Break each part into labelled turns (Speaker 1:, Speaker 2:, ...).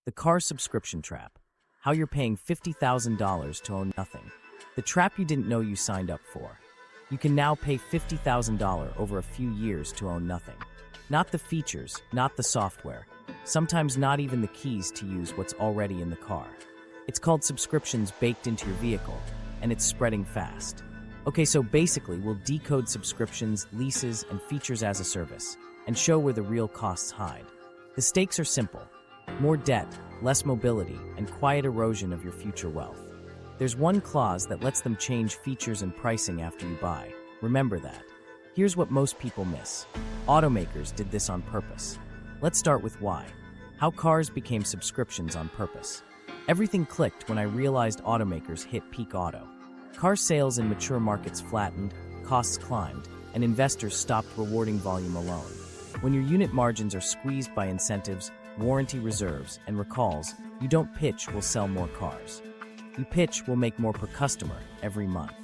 Speaker 1: The car subscription trap. How you're paying $50,000 to own nothing. The trap you didn't know you signed up for. You can now pay $50,000 over a few years to own nothing. Not the features, not the software, sometimes not even the keys to use what's already in the car. It's called subscriptions baked into your vehicle, and it's spreading fast. Okay, so basically we'll decode subscriptions, leases, and features as a service, and show where the real costs hide. The stakes are simple. More debt, less mobility, and quiet erosion of your future wealth. There's one clause that lets them change features and pricing after you buy. Remember that. Here's what most people miss. Automakers did this on purpose. Let's start with why. How cars became subscriptions on purpose. Everything clicked when I realized automakers hit peak auto. Car sales in mature markets flattened, costs climbed, and investors stopped rewarding volume alone. When your unit margins are squeezed by incentives, warranty reserves, and recalls, you don't pitch we'll sell more cars. You pitch we'll make more per customer every month.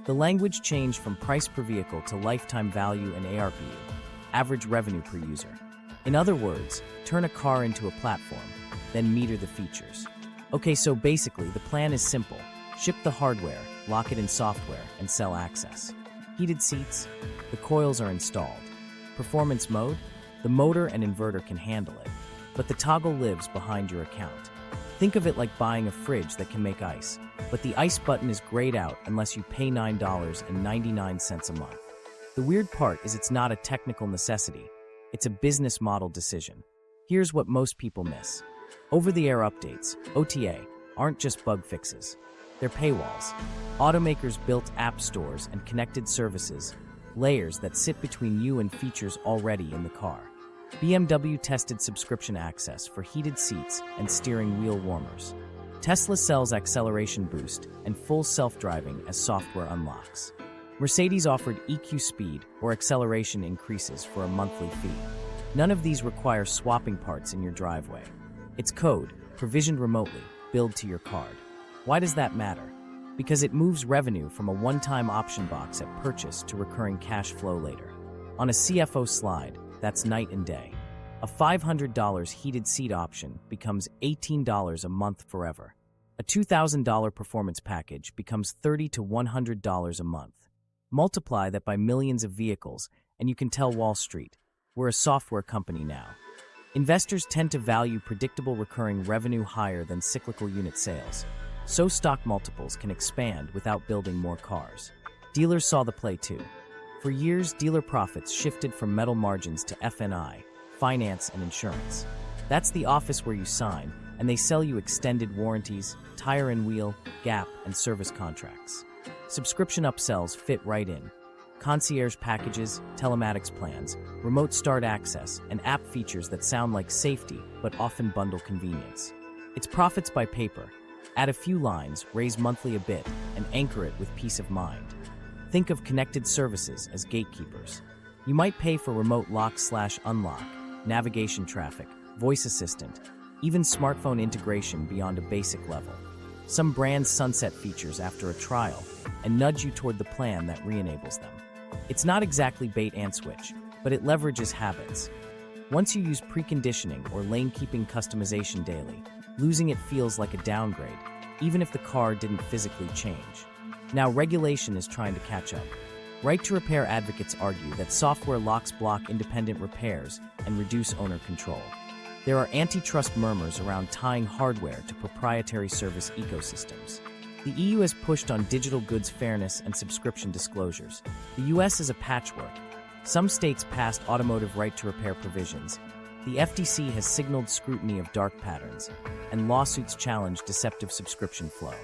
Speaker 1: The language changed from price per vehicle to lifetime value and ARPU, average revenue per user. In other words, turn a car into a platform, then meter the features. Okay, so basically the plan is simple. Ship the hardware, lock it in software, and sell access. Heated seats, the coils are installed. Performance mode, the motor and inverter can handle it, but the toggle lives behind your account. Think of it like buying a fridge that can make ice, but the ice button is grayed out unless you pay $9.99 a month. The weird part is it's not a technical necessity, it's a business model decision. Here's what most people miss. Over-the-air updates, OTA, aren't just bug fixes. They're paywalls. Automakers built app stores and connected services, layers that sit between you and features already in the car. BMW tested subscription access for heated seats and steering wheel warmers. Tesla sells acceleration boost and full self-driving as software unlocks. Mercedes offered EQ speed or acceleration increases for a monthly fee. None of these require swapping parts in your driveway. It's code, provisioned remotely, billed to your card. Why does that matter? Because it moves revenue from a one-time option box at purchase to recurring cash flow later. On a CFO slide, that's night and day. A $500 heated seat option becomes $18 a month forever. A $2,000 performance package becomes $30 to $100 a month. Multiply that by millions of vehicles, and you can tell Wall Street, we're a software company now. Investors tend to value predictable recurring revenue higher than cyclical unit sales, so stock multiples can expand without building more cars. Dealers saw the play too. For years, dealer profits shifted from metal margins to F&I, finance, and insurance. That's the office where you sign, and they sell you extended warranties, tire and wheel, gap, and service contracts. Subscription upsells fit right in. Concierge packages, telematics plans, remote start access, and app features that sound like safety but often bundle convenience. It's profits by paper. Add a few lines, raise monthly a bit, and anchor it with peace of mind. Think of connected services as gatekeepers. You might pay for remote lock/unlock, navigation traffic, voice assistant, even smartphone integration beyond a basic level. Some brands sunset features after a trial and nudge you toward the plan that re-enables them. It's not exactly bait and switch, but it leverages habits. Once you use preconditioning or lane-keeping customization daily, losing it feels like a downgrade, even if the car didn't physically change. Now regulation is trying to catch up. Right-to-repair advocates argue that software locks block independent repairs and reduce owner control. There are antitrust murmurs around tying hardware to proprietary service ecosystems. The EU has pushed on digital goods fairness and subscription disclosures. The US is a patchwork. Some states passed automotive right-to-repair provisions. The FTC has signaled scrutiny of dark patterns, and lawsuits challenge deceptive subscription flow.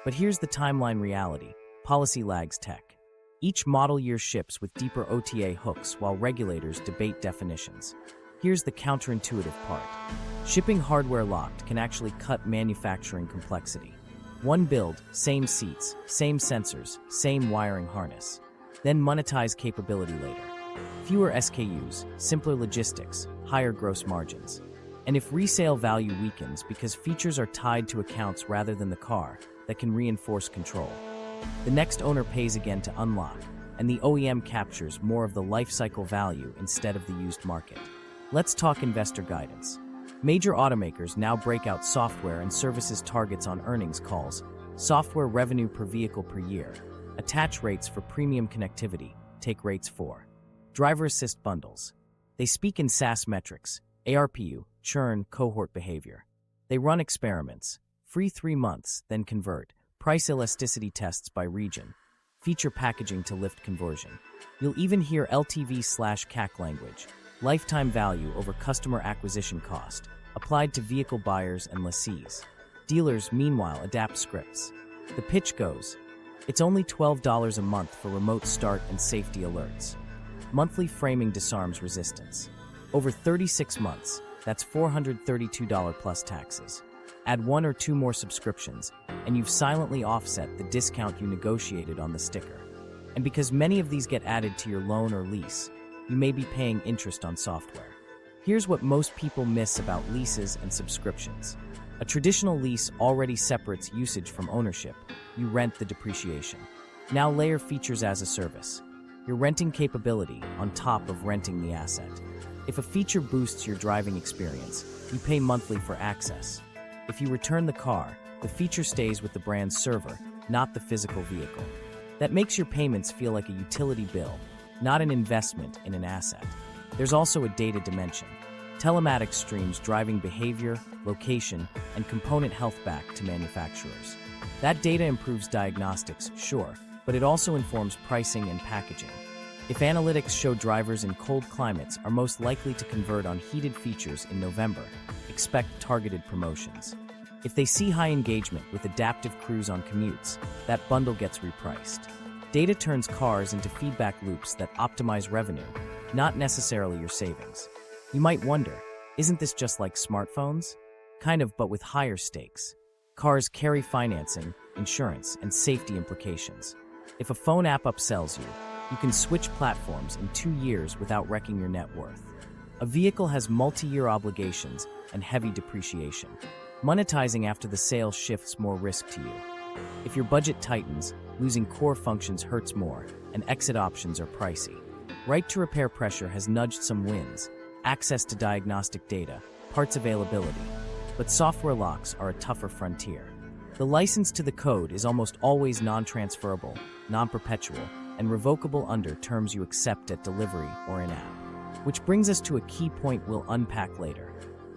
Speaker 1: But here's the timeline reality. Policy lags tech. Each model year ships with deeper OTA hooks while regulators debate definitions. Here's the counterintuitive part. Shipping hardware locked can actually cut manufacturing complexity. One build, same seats, same sensors, same wiring harness. Then monetize capability later. Fewer SKUs, simpler logistics, higher gross margins. And if resale value weakens because features are tied to accounts rather than the car, that can reinforce control. The next owner pays again to unlock, and the OEM captures more of the lifecycle value instead of the used market. Let's talk investor guidance. Major automakers now break out software and services targets on earnings calls, software revenue per vehicle per year, attach rates for premium connectivity, take rates for driver assist bundles. They speak in SaaS metrics, ARPU, churn, cohort behavior. They run experiments, free 3 months, then convert, price elasticity tests by region, feature packaging to lift conversion. You'll even hear LTV/CAC language, lifetime value over customer acquisition cost, applied to vehicle buyers and lessees. Dealers, meanwhile, adapt scripts. The pitch goes, it's only $12 a month for remote start and safety alerts. Monthly framing disarms resistance. Over 36 months, that's $432 plus taxes. Add 1 or 2 more subscriptions, and you've silently offset the discount you negotiated on the sticker. And because many of these get added to your loan or lease, you may be paying interest on software. Here's what most people miss about leases and subscriptions. A traditional lease already separates usage from ownership. You rent the depreciation. Now layer features as a service. You're renting capability on top of renting the asset. If a feature boosts your driving experience, you pay monthly for access. If you return the car, the feature stays with the brand's server, not the physical vehicle. That makes your payments feel like a utility bill, not an investment in an asset. There's also a data dimension. Telematics streams driving behavior, location, and component health back to manufacturers. That data improves diagnostics, sure, but it also informs pricing and packaging. If analytics show drivers in cold climates are most likely to convert on heated features in November, expect targeted promotions. If they see high engagement with adaptive cruise on commutes, that bundle gets repriced. Data turns cars into feedback loops that optimize revenue, not necessarily your savings. You might wonder, isn't this just like smartphones? Kind of, but with higher stakes. Cars carry financing, insurance, and safety implications. If a phone app upsells you, you can switch platforms in 2 years without wrecking your net worth. A vehicle has multi-year obligations and heavy depreciation. Monetizing after the sale shifts more risk to you. If your budget tightens, losing core functions hurts more, and exit options are pricey. Right to repair pressure has nudged some wins, access to diagnostic data, parts availability. But software locks are a tougher frontier. The license to the code is almost always non-transferable, non-perpetual, and revocable under terms you accept at delivery or in-app. Which brings us to a key point we'll unpack later.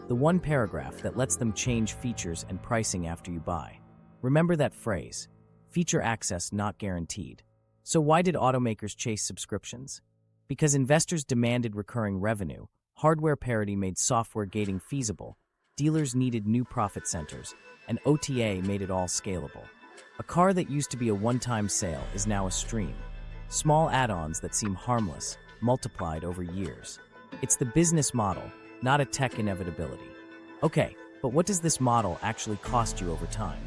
Speaker 1: The one paragraph that lets them change features and pricing after you buy. Remember that phrase, feature access not guaranteed. So why did automakers chase subscriptions? Because investors demanded recurring revenue, hardware parity made software gating feasible, dealers needed new profit centers, and OTA made it all scalable. A car that used to be a one-time sale is now a stream. Small add-ons that seem harmless, multiplied over years. It's the business model, not a tech inevitability. Okay, but what does this model actually cost you over time?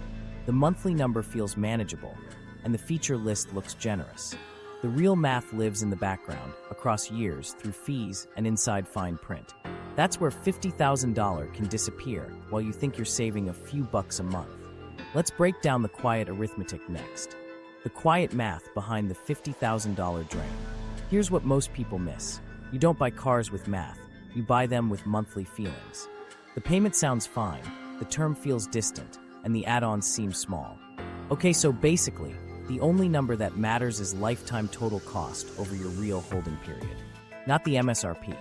Speaker 1: The monthly number feels manageable, and the feature list looks generous. The real math lives in the background, across years, through fees and inside fine print. That's where $50,000 can disappear while you think you're saving a few bucks a month. Let's break down the quiet arithmetic next. The quiet math behind the $50,000 drain. Here's what most people miss. You don't buy cars with math, you buy them with monthly feelings. The payment sounds fine, the term feels distant, and the add-ons seem small. Okay, so basically, the only number that matters is lifetime total cost over your real holding period. Not the MSRP.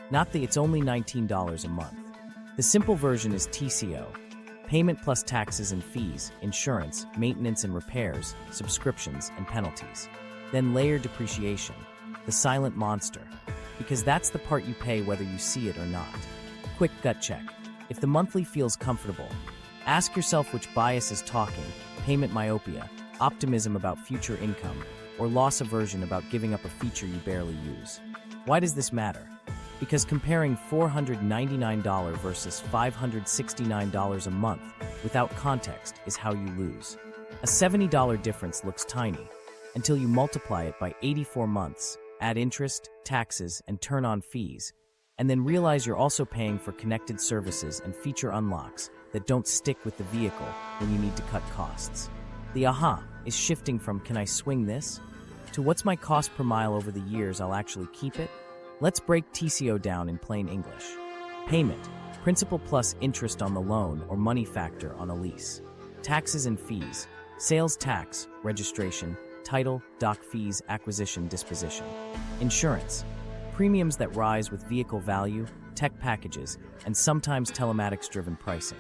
Speaker 1: Not the it's only $19 a month. The simple version is TCO. Payment plus taxes and fees, insurance, maintenance and repairs, subscriptions, and penalties. Then layer depreciation, the silent monster. Because that's the part you pay whether you see it or not. Quick gut check. If the monthly feels comfortable, ask yourself which bias is talking, payment myopia, optimism about future income, or loss aversion about giving up a feature you barely use. Why does this matter? Because comparing $499 versus $569 a month without context is how you lose. A $70 difference looks tiny, until you multiply it by 84 months, add interest, taxes, and turn on fees, and then realize you're also paying for connected services and feature unlocks that don't stick with the vehicle when you need to cut costs. The aha is shifting from "can I swing this?" to "what's my cost per mile over the years I'll actually keep it?" Let's break TCO down in plain English. Payment, principal plus interest on the loan or money factor on a lease. Taxes and fees, sales tax, registration, title, doc fees, acquisition, disposition. Insurance, premiums that rise with vehicle value, tech packages, and sometimes telematics-driven pricing.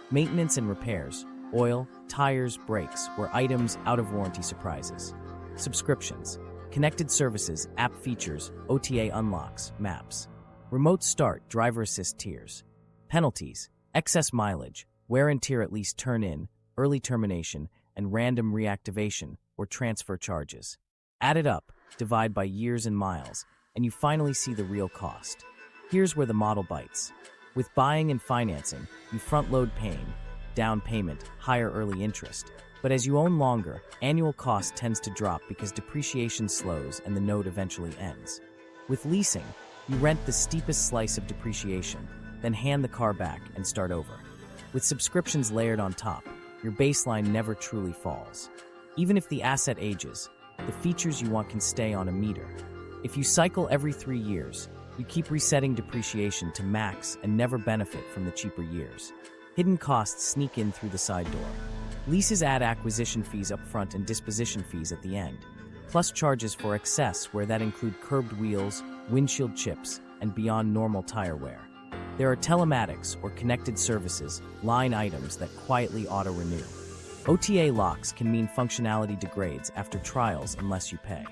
Speaker 1: Maintenance and repairs, oil, tires, brakes, or items out of warranty surprises. Subscriptions, connected services, app features, OTA unlocks, maps. Remote start, driver assist tiers. Penalties, excess mileage, wear and tear at least turn-in, early termination, and random reactivation or transfer charges. Add it up, divide by years and miles, and you finally see the real cost. Here's where the model bites. With buying and financing, you front-load paying, down payment, higher early interest. But as you own longer, annual cost tends to drop because depreciation slows and the note eventually ends. With leasing, you rent the steepest slice of depreciation, then hand the car back and start over. With subscriptions layered on top, your baseline never truly falls. Even if the asset ages, the features you want can stay on a meter. If you cycle every 3 years, you keep resetting depreciation to max and never benefit from the cheaper years. Hidden costs sneak in through the side door. Leases add acquisition fees up front and disposition fees at the end, plus charges for excess where that include curbed wheels, windshield chips, and beyond normal tire wear. There are telematics or connected services, line items that quietly auto-renew. OTA locks can mean functionality degrades after trials unless you pay.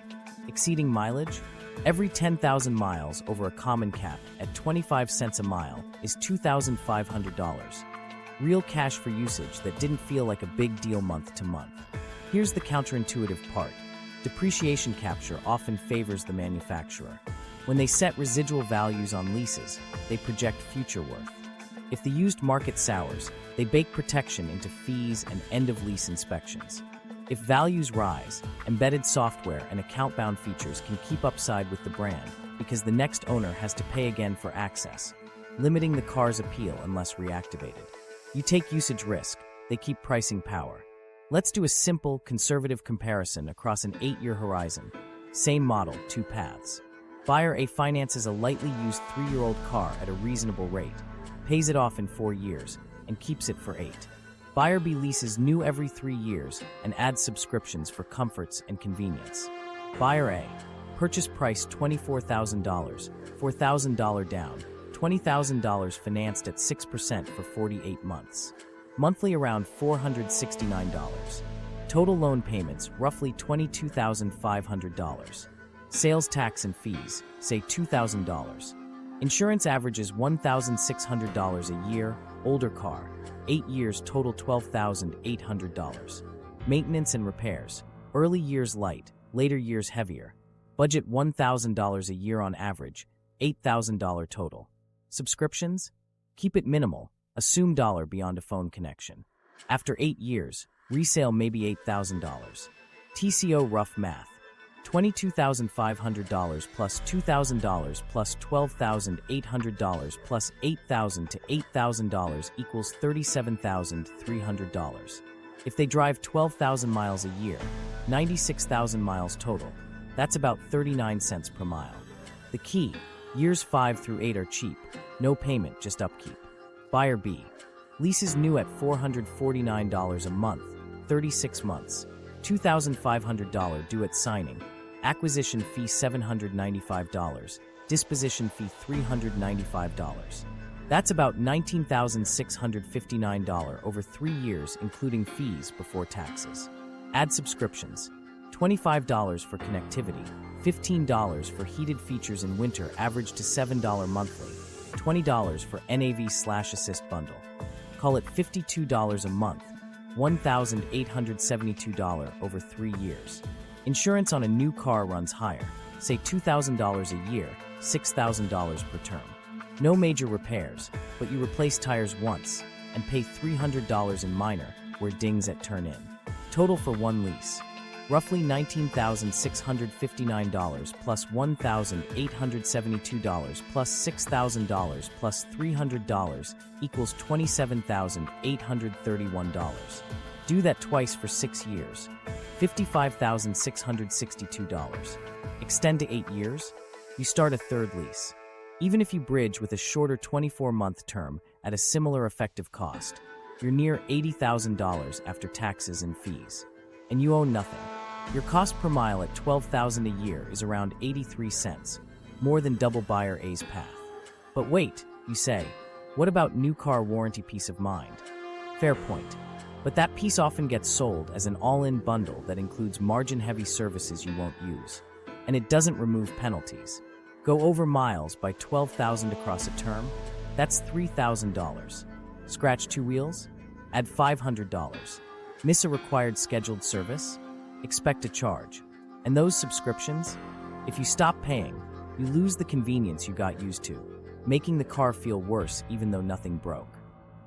Speaker 1: Exceeding mileage? Every 10,000 miles over a common cap at 25 cents a mile is $2,500. Real cash for usage that didn't feel like a big deal month to month. Here's the counterintuitive part. Depreciation capture often favors the manufacturer. When they set residual values on leases, they project future worth. If the used market sours, they bake protection into fees and end-of-lease inspections. If values rise, embedded software and account-bound features can keep upside with the brand because the next owner has to pay again for access, limiting the car's appeal unless reactivated. You take usage risk, they keep pricing power. Let's do a simple, conservative comparison across an 8-year horizon. Same model, 2 paths. Buyer A finances a lightly used 3-year-old car at a reasonable rate, pays it off in 4 years, and keeps it for 8. Buyer B leases new every 3 years and adds subscriptions for comforts and convenience. Buyer A, purchase price $24,000, $4,000 down, $20,000 financed at 6% for 48 months. Monthly around $469. Total loan payments roughly $22,500. Sales tax and fees, say $2,000. Insurance averages $1,600 a year, older car, 8 years total $12,800. Maintenance and repairs, early years light, later years heavier. Budget $1,000 a year on average, $8,000 total. Subscriptions? Keep it minimal, assume dollar beyond a phone connection. After 8 years, resale may be $8,000. TCO rough math. $22,500 plus $2,000 plus $12,800 plus $8,000 to $8,000 equals $37,300. If they drive 12,000 miles a year, 96,000 miles total, that's about 39 cents per mile. The key, years 5 through 8 are cheap, no payment, just upkeep. Buyer B, leases new at $449 a month, 36 months, $2,500 due at signing, acquisition fee $795, disposition fee $395. That's about $19,659 over 3 years including fees before taxes. Add subscriptions, $25 for connectivity, $15 for heated features in winter average to $7 monthly, $20 for NAV/assist bundle. Call it $52 a month, $1,872 over 3 years. Insurance on a new car runs higher, say $2,000 a year, $6,000 per term. No major repairs, but you replace tires once and pay $300 in minor where dings at turn-in. Total for one lease, roughly $19,659 plus $1,872 plus $6,000 plus $300 equals $27,831. Do that twice for 6 years, $55,662. Extend to 8 years, you start a third lease. Even if you bridge with a shorter 24-month term at a similar effective cost, you're near $80,000 after taxes and fees. And you own nothing. Your cost per mile at $12,000 a year is around 83 cents, more than double buyer A's path. But wait, you say, what about new car warranty peace of mind? Fair point. But that piece often gets sold as an all-in bundle that includes margin-heavy services you won't use. And it doesn't remove penalties. Go over miles by $12,000 across a term? That's $3,000. Scratch 2 wheels? Add $500. Miss a required scheduled service? Expect a charge. And those subscriptions? If you stop paying, you lose the convenience you got used to, making the car feel worse even though nothing broke.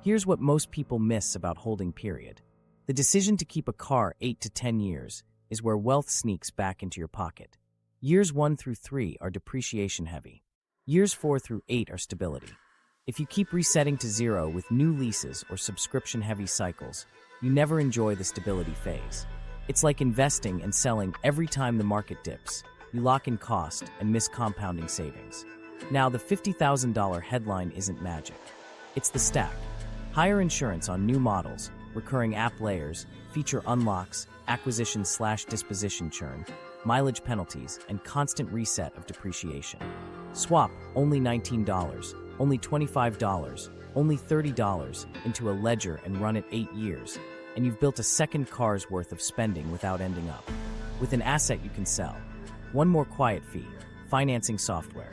Speaker 1: Here's what most people miss about holding period. The decision to keep a car 8 to 10 years is where wealth sneaks back into your pocket. Years 1 through 3 are depreciation heavy. Years 4 through 8 are stability. If you keep resetting to zero with new leases or subscription heavy cycles, you never enjoy the stability phase. It's like investing and selling every time the market dips. You lock in cost and miss compounding savings. Now, the $50,000 headline isn't magic. It's the stack. Higher insurance on new models, recurring app layers, feature unlocks, acquisition/disposition churn, mileage penalties, and constant reset of depreciation. Swap only $19, only $25, only $30 into a ledger and run it 8 years, and you've built a second car's worth of spending without ending up with an asset you can sell. One more quiet fee, financing software.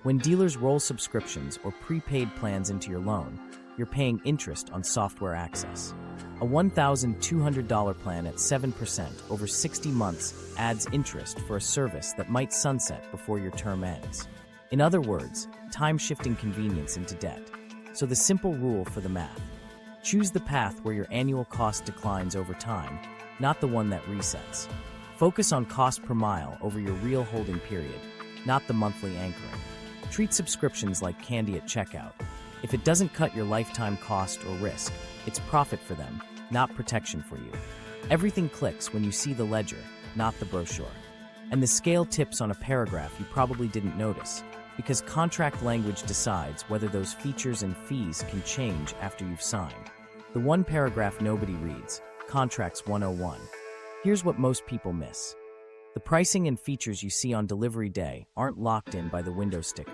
Speaker 1: When dealers roll subscriptions or prepaid plans into your loan, you're paying interest on software access. A $1,200 plan at 7% over 60 months adds interest for a service that might sunset before your term ends. In other words, time-shifting convenience into debt. So the simple rule for the math: choose the path where your annual cost declines over time, not the one that resets. Focus on cost per mile over your real holding period, not the monthly anchoring. Treat subscriptions like candy at checkout. If it doesn't cut your lifetime cost or risk, it's profit for them, not protection for you. Everything clicks when you see the ledger, not the brochure. And the scale tips on a paragraph you probably didn't notice, because contract language decides whether those features and fees can change after you've signed. The one paragraph nobody reads, Contracts 101. Here's what most people miss. The pricing and features you see on delivery day aren't locked in by the window sticker.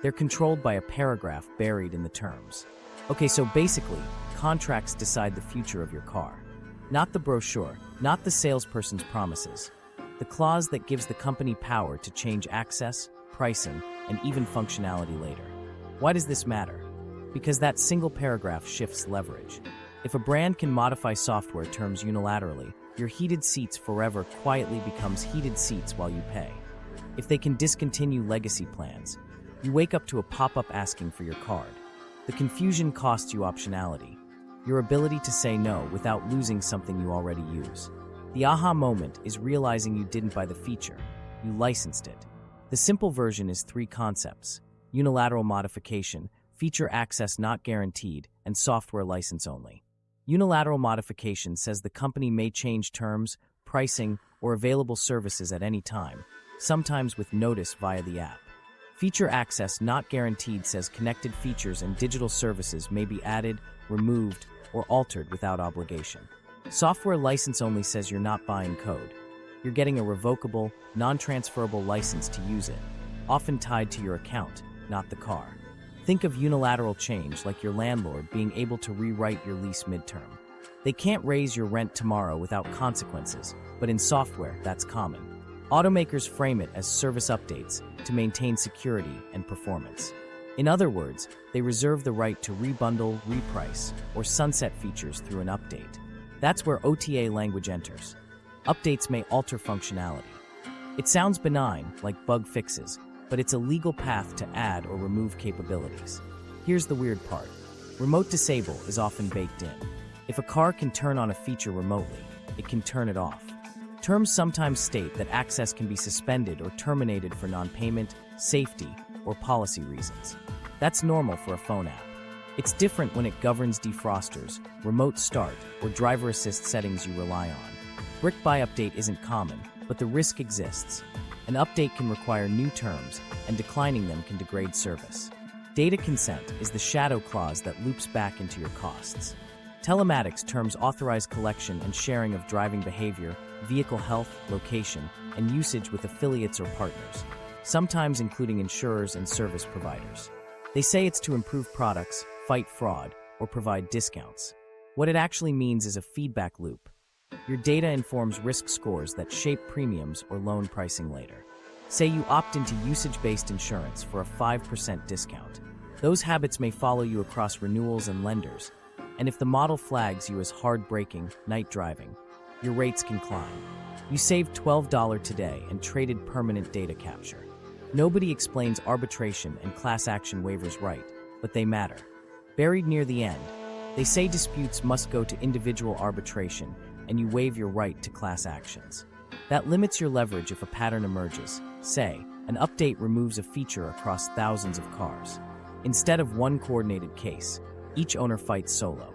Speaker 1: They're controlled by a paragraph buried in the terms. Okay, so basically, contracts decide the future of your car. Not the brochure, not the salesperson's promises. The clause that gives the company power to change access, pricing, and even functionality later. Why does this matter? Because that single paragraph shifts leverage. If a brand can modify software terms unilaterally, your heated seats forever quietly becomes heated seats while you pay. If they can discontinue legacy plans, you wake up to a pop-up asking for your card. The confusion costs you optionality, your ability to say no without losing something you already use. The aha moment is realizing you didn't buy the feature, you licensed it. The simple version is 3 concepts: unilateral modification, feature access not guaranteed, and software license only. Unilateral modification says the company may change terms, pricing, or available services at any time, sometimes with notice via the app. Feature access not guaranteed says connected features and digital services may be added, removed, or altered without obligation. Software license only says you're not buying code. You're getting a revocable, non-transferable license to use it, often tied to your account, not the car. Think of unilateral change like your landlord being able to rewrite your lease midterm. They can't raise your rent tomorrow without consequences, but in software, that's common. Automakers frame it as service updates to maintain security and performance. In other words, they reserve the right to rebundle, reprice, or sunset features through an update. That's where OTA language enters. Updates may alter functionality. It sounds benign, like bug fixes, but it's a legal path to add or remove capabilities. Here's the weird part. Remote disable is often baked in. If a car can turn on a feature remotely, it can turn it off. Terms sometimes state that access can be suspended or terminated for non-payment, safety, or policy reasons. That's normal for a phone app. It's different when it governs defrosters, remote start, or driver assist settings you rely on. Brick by update isn't common, but the risk exists. An update can require new terms, and declining them can degrade service. Data consent is the shadow clause that loops back into your costs. Telematics terms authorize collection and sharing of driving behavior, vehicle health, location, and usage with affiliates or partners, sometimes including insurers and service providers. They say it's to improve products, fight fraud, or provide discounts. What it actually means is a feedback loop. Your data informs risk scores that shape premiums or loan pricing later. Say you opt into usage-based insurance for a 5% discount. Those habits may follow you across renewals and lenders, and if the model flags you as hard-braking, night driving, your rates can climb. You saved $12 today and traded permanent data capture. Nobody explains arbitration and class action waivers right, but they matter. Buried near the end, they say disputes must go to individual arbitration and you waive your right to class actions. That limits your leverage if a pattern emerges. Say, an update removes a feature across thousands of cars. Instead of one coordinated case, each owner fights solo.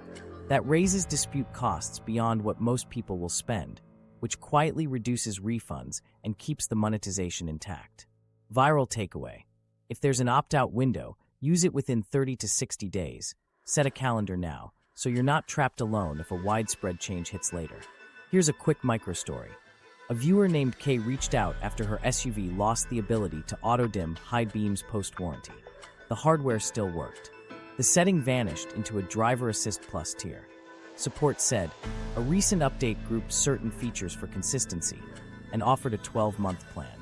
Speaker 1: That raises dispute costs beyond what most people will spend, which quietly reduces refunds and keeps the monetization intact. Viral takeaway. If there's an opt-out window, use it within 30 to 60 days. Set a calendar now, so you're not trapped alone if a widespread change hits later. Here's a quick micro-story. A viewer named Kay reached out after her SUV lost the ability to auto-dim high beams post-warranty. The hardware still worked. The setting vanished into a Driver Assist Plus tier. Support said, a recent update grouped certain features for consistency and offered a 12-month plan.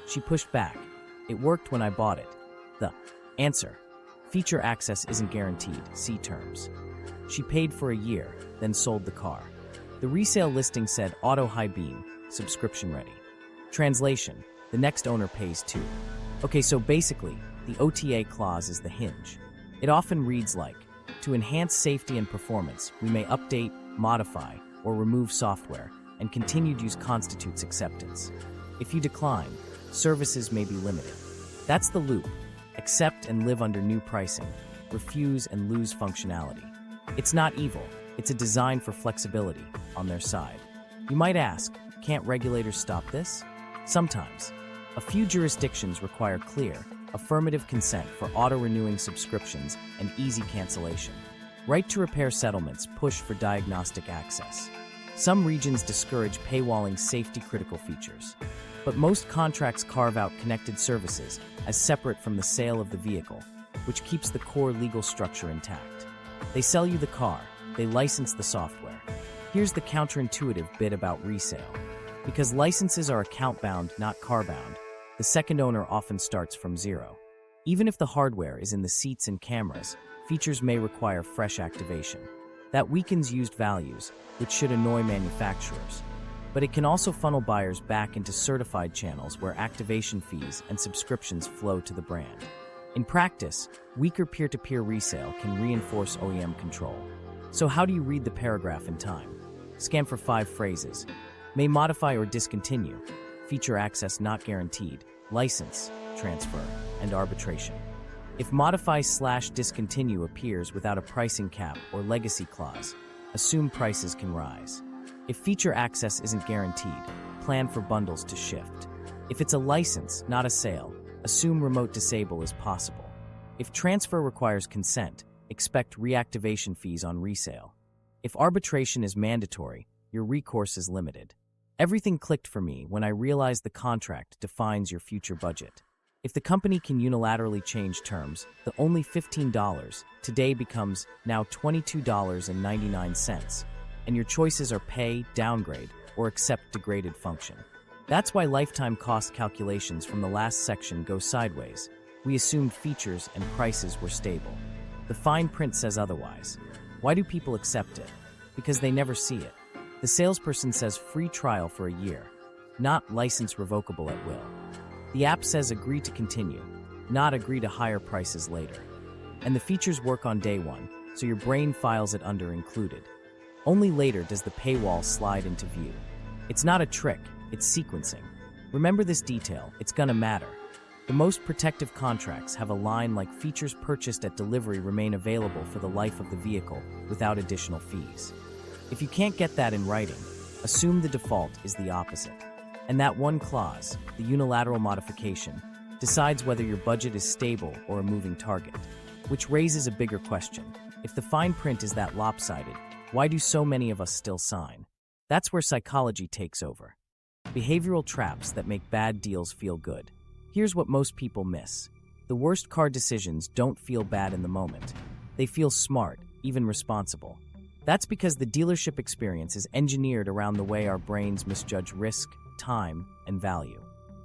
Speaker 1: She pushed back. It worked when I bought it. The answer: feature access isn't guaranteed, see terms. She paid for a year, then sold the car. The resale listing said auto high beam, subscription ready. Translation: the next owner pays too. Okay, so basically, the OTA clause is the hinge. It often reads like, to enhance safety and performance, we may update, modify, or remove software, and continued use constitutes acceptance. If you decline, services may be limited. That's the loop. Accept and live under new pricing. Refuse and lose functionality. It's not evil. It's a design for flexibility on their side. You might ask, can't regulators stop this? Sometimes. A few jurisdictions require clear, affirmative consent for auto-renewing subscriptions and easy cancellation. Right-to-repair settlements push for diagnostic access. Some regions discourage paywalling safety-critical features. But most contracts carve out connected services as separate from the sale of the vehicle, which keeps the core legal structure intact. They sell you the car, they license the software. Here's the counterintuitive bit about resale. Because licenses are account-bound, not car-bound, the second owner often starts from zero. Even if the hardware is in the seats and cameras, features may require fresh activation. That weakens used values, which should annoy manufacturers. But it can also funnel buyers back into certified channels where activation fees and subscriptions flow to the brand. In practice, weaker peer-to-peer resale can reinforce OEM control. So how do you read the paragraph in time? Scan for 5 phrases. May modify or discontinue. Feature access not guaranteed. License, transfer, and arbitration. If modify/discontinue appears without a pricing cap or legacy clause, assume prices can rise. If feature access isn't guaranteed, plan for bundles to shift. If it's a license, not a sale, assume remote disable is possible. If transfer requires consent, expect reactivation fees on resale. If arbitration is mandatory, your recourse is limited. Everything clicked for me when I realized the contract defines your future budget. If the company can unilaterally change terms, the only $15 today becomes now $22.99. And your choices are pay, downgrade, or accept degraded function. That's why lifetime cost calculations from the last section go sideways. We assumed features and prices were stable. The fine print says otherwise. Why do people accept it? Because they never see it. The salesperson says free trial for a year, not license revocable at will. The app says agree to continue, not agree to higher prices later. And the features work on day one, so your brain files it under included. Only later does the paywall slide into view. It's not a trick, it's sequencing. Remember this detail, it's gonna matter. The most protective contracts have a line like features purchased at delivery remain available for the life of the vehicle without additional fees. If you can't get that in writing, assume the default is the opposite. And that one clause, the unilateral modification, decides whether your budget is stable or a moving target. Which raises a bigger question. If the fine print is that lopsided, why do so many of us still sign? That's where psychology takes over. Behavioral traps that make bad deals feel good. Here's what most people miss. The worst car decisions don't feel bad in the moment. They feel smart, even responsible. That's because the dealership experience is engineered around the way our brains misjudge risk, time, and value.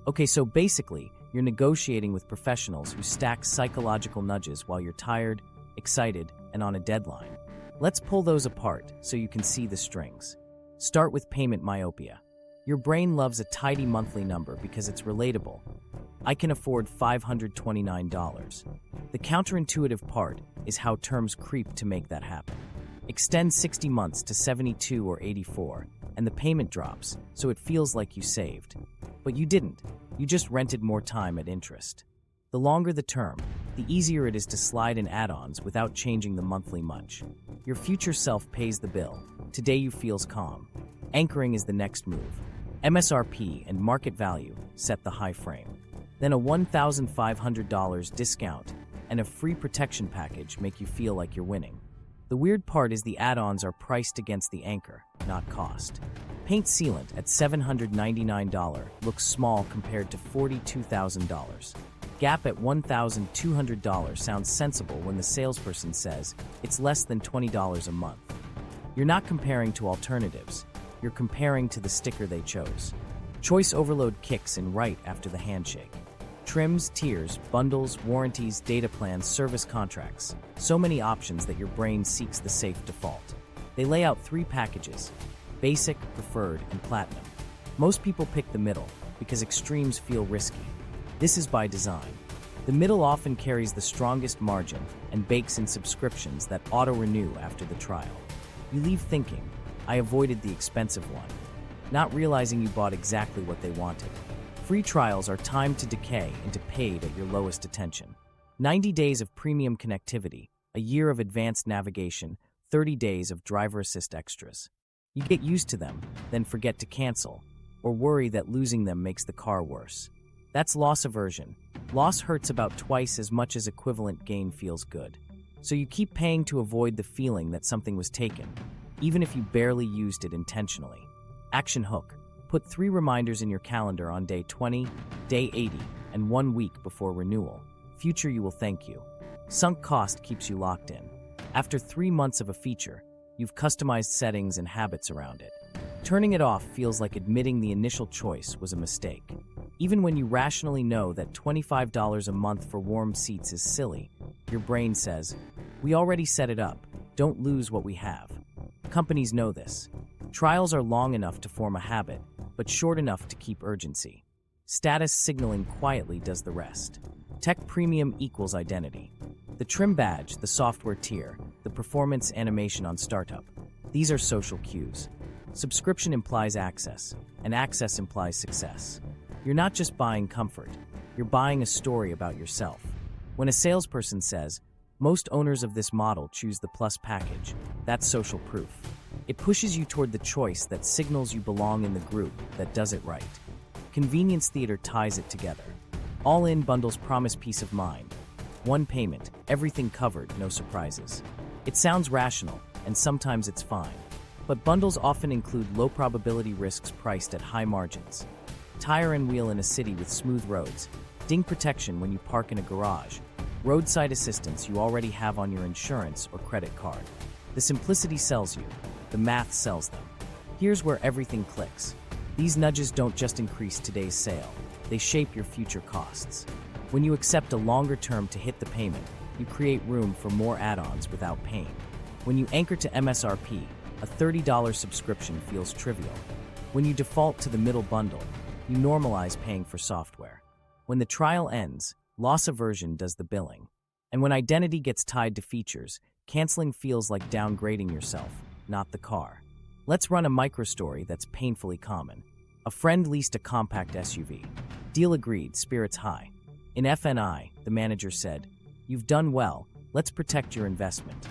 Speaker 1: Okay, so basically, you're negotiating with professionals who stack psychological nudges while you're tired, excited, and on a deadline. Let's pull those apart so you can see the strings. Start with payment myopia. Your brain loves a tidy monthly number because it's relatable. I can afford $529. The counterintuitive part is how terms creep to make that happen. Extend 60 months to 72 or 84, and the payment drops, so it feels like you saved. But you didn't. You just rented more time at interest. The longer the term, the easier it is to slide in add-ons without changing the monthly much. Your future self pays the bill. Today you feels calm. Anchoring is the next move. MSRP and market value set the high frame. Then a $1,500 discount and a free protection package make you feel like you're winning. The weird part is the add-ons are priced against the anchor, not cost. Paint sealant at $799 looks small compared to $42,000. Gap at $1,200 sounds sensible when the salesperson says it's less than $20 a month. You're not comparing to alternatives. You're comparing to the sticker they chose. Choice overload kicks in right after the handshake. Trims, tiers, bundles, warranties, data plans, service contracts. So many options that your brain seeks the safe default. They lay out 3 packages: basic, preferred, and platinum. Most people pick the middle because extremes feel risky. This is by design. The middle often carries the strongest margin and bakes in subscriptions that auto-renew after the trial. You leave thinking, I avoided the expensive one, not realizing you bought exactly what they wanted. Free trials are timed to decay into paid at your lowest attention. 90 days of premium connectivity, a year of advanced navigation, 30 days of driver assist extras. You get used to them, then forget to cancel, or worry that losing them makes the car worse. That's loss aversion. Loss hurts about twice as much as equivalent gain feels good. So you keep paying to avoid the feeling that something was taken, even if you barely used it intentionally. Action hook. Put 3 reminders in your calendar on day 20, day 80, and 1 week before renewal. Future you will thank you. Sunk cost keeps you locked in. After 3 months of a feature, you've customized settings and habits around it. Turning it off feels like admitting the initial choice was a mistake. Even when you rationally know that $25 a month for warm seats is silly, your brain says, we already set it up, don't lose what we have. Companies know this. Trials are long enough to form a habit, but short enough to keep urgency. Status signaling quietly does the rest. Tech premium equals identity. The trim badge, the software tier, the performance animation on startup. These are social cues. Subscription implies access, and access implies success. You're not just buying comfort, you're buying a story about yourself. When a salesperson says, most owners of this model choose the Plus package, that's social proof. It pushes you toward the choice that signals you belong in the group that does it right. Convenience theater ties it together. All-in bundles promise peace of mind. One payment, everything covered, no surprises. It sounds rational, and sometimes it's fine. But bundles often include low-probability risks priced at high margins. Tire and wheel in a city with smooth roads. Ding protection when you park in a garage. Roadside assistance you already have on your insurance or credit card. The simplicity sells you. The math sells them. Here's where everything clicks. These nudges don't just increase today's sale. They shape your future costs. When you accept a longer term to hit the payment, you create room for more add-ons without pain. When you anchor to MSRP, a $30 subscription feels trivial. When you default to the middle bundle, you normalize paying for software. When the trial ends, loss aversion does the billing. And when identity gets tied to features, canceling feels like downgrading yourself, not the car. Let's run a microstory that's painfully common. A friend leased a compact SUV. Deal agreed, spirits high. In F&I, the manager said, "You've done well, let's protect your investment."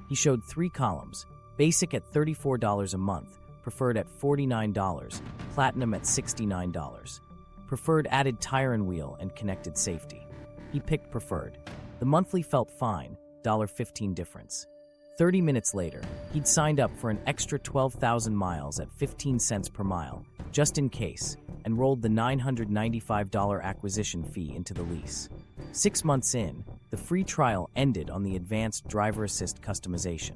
Speaker 1: He showed 3 columns, basic at $34 a month, Preferred at $49, Platinum at $69. Preferred added tire and wheel and connected safety. He picked Preferred. The monthly felt fine, $15 difference. 30 minutes later, he'd signed up for an extra 12,000 miles at 15 cents per mile, just in case, and rolled the $995 acquisition fee into the lease. 6 months in, the free trial ended on the advanced driver assist customization.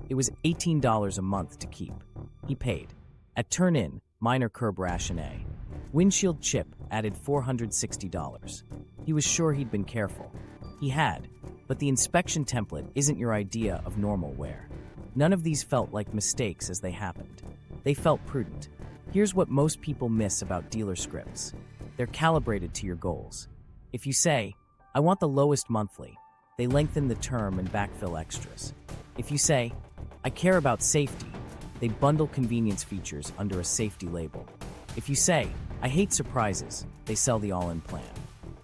Speaker 1: It was $18 a month to keep. He paid. At turn-in, minor curb rash and a windshield chip added $460. He was sure he'd been careful. He had, but the inspection template isn't your idea of normal wear. None of these felt like mistakes as they happened. They felt prudent. Here's what most people miss about dealer scripts. They're calibrated to your goals. If you say, I want the lowest monthly, they lengthen the term and backfill extras. If you say, I care about safety, they bundle convenience features under a safety label. If you say, I hate surprises, they sell the all-in plan.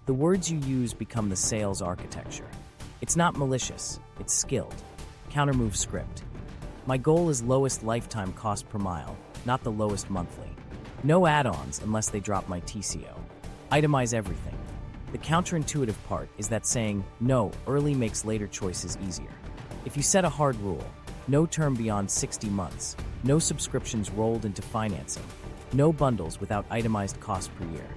Speaker 1: The words you use become the sales architecture. It's not malicious, it's skilled. Countermove script. My goal is lowest lifetime cost per mile, not the lowest monthly. No add-ons unless they drop my TCO. Itemize everything. The counterintuitive part is that saying no early makes later choices easier. If you set a hard rule, no term beyond 60 months, no subscriptions rolled into financing, no bundles without itemized cost per year,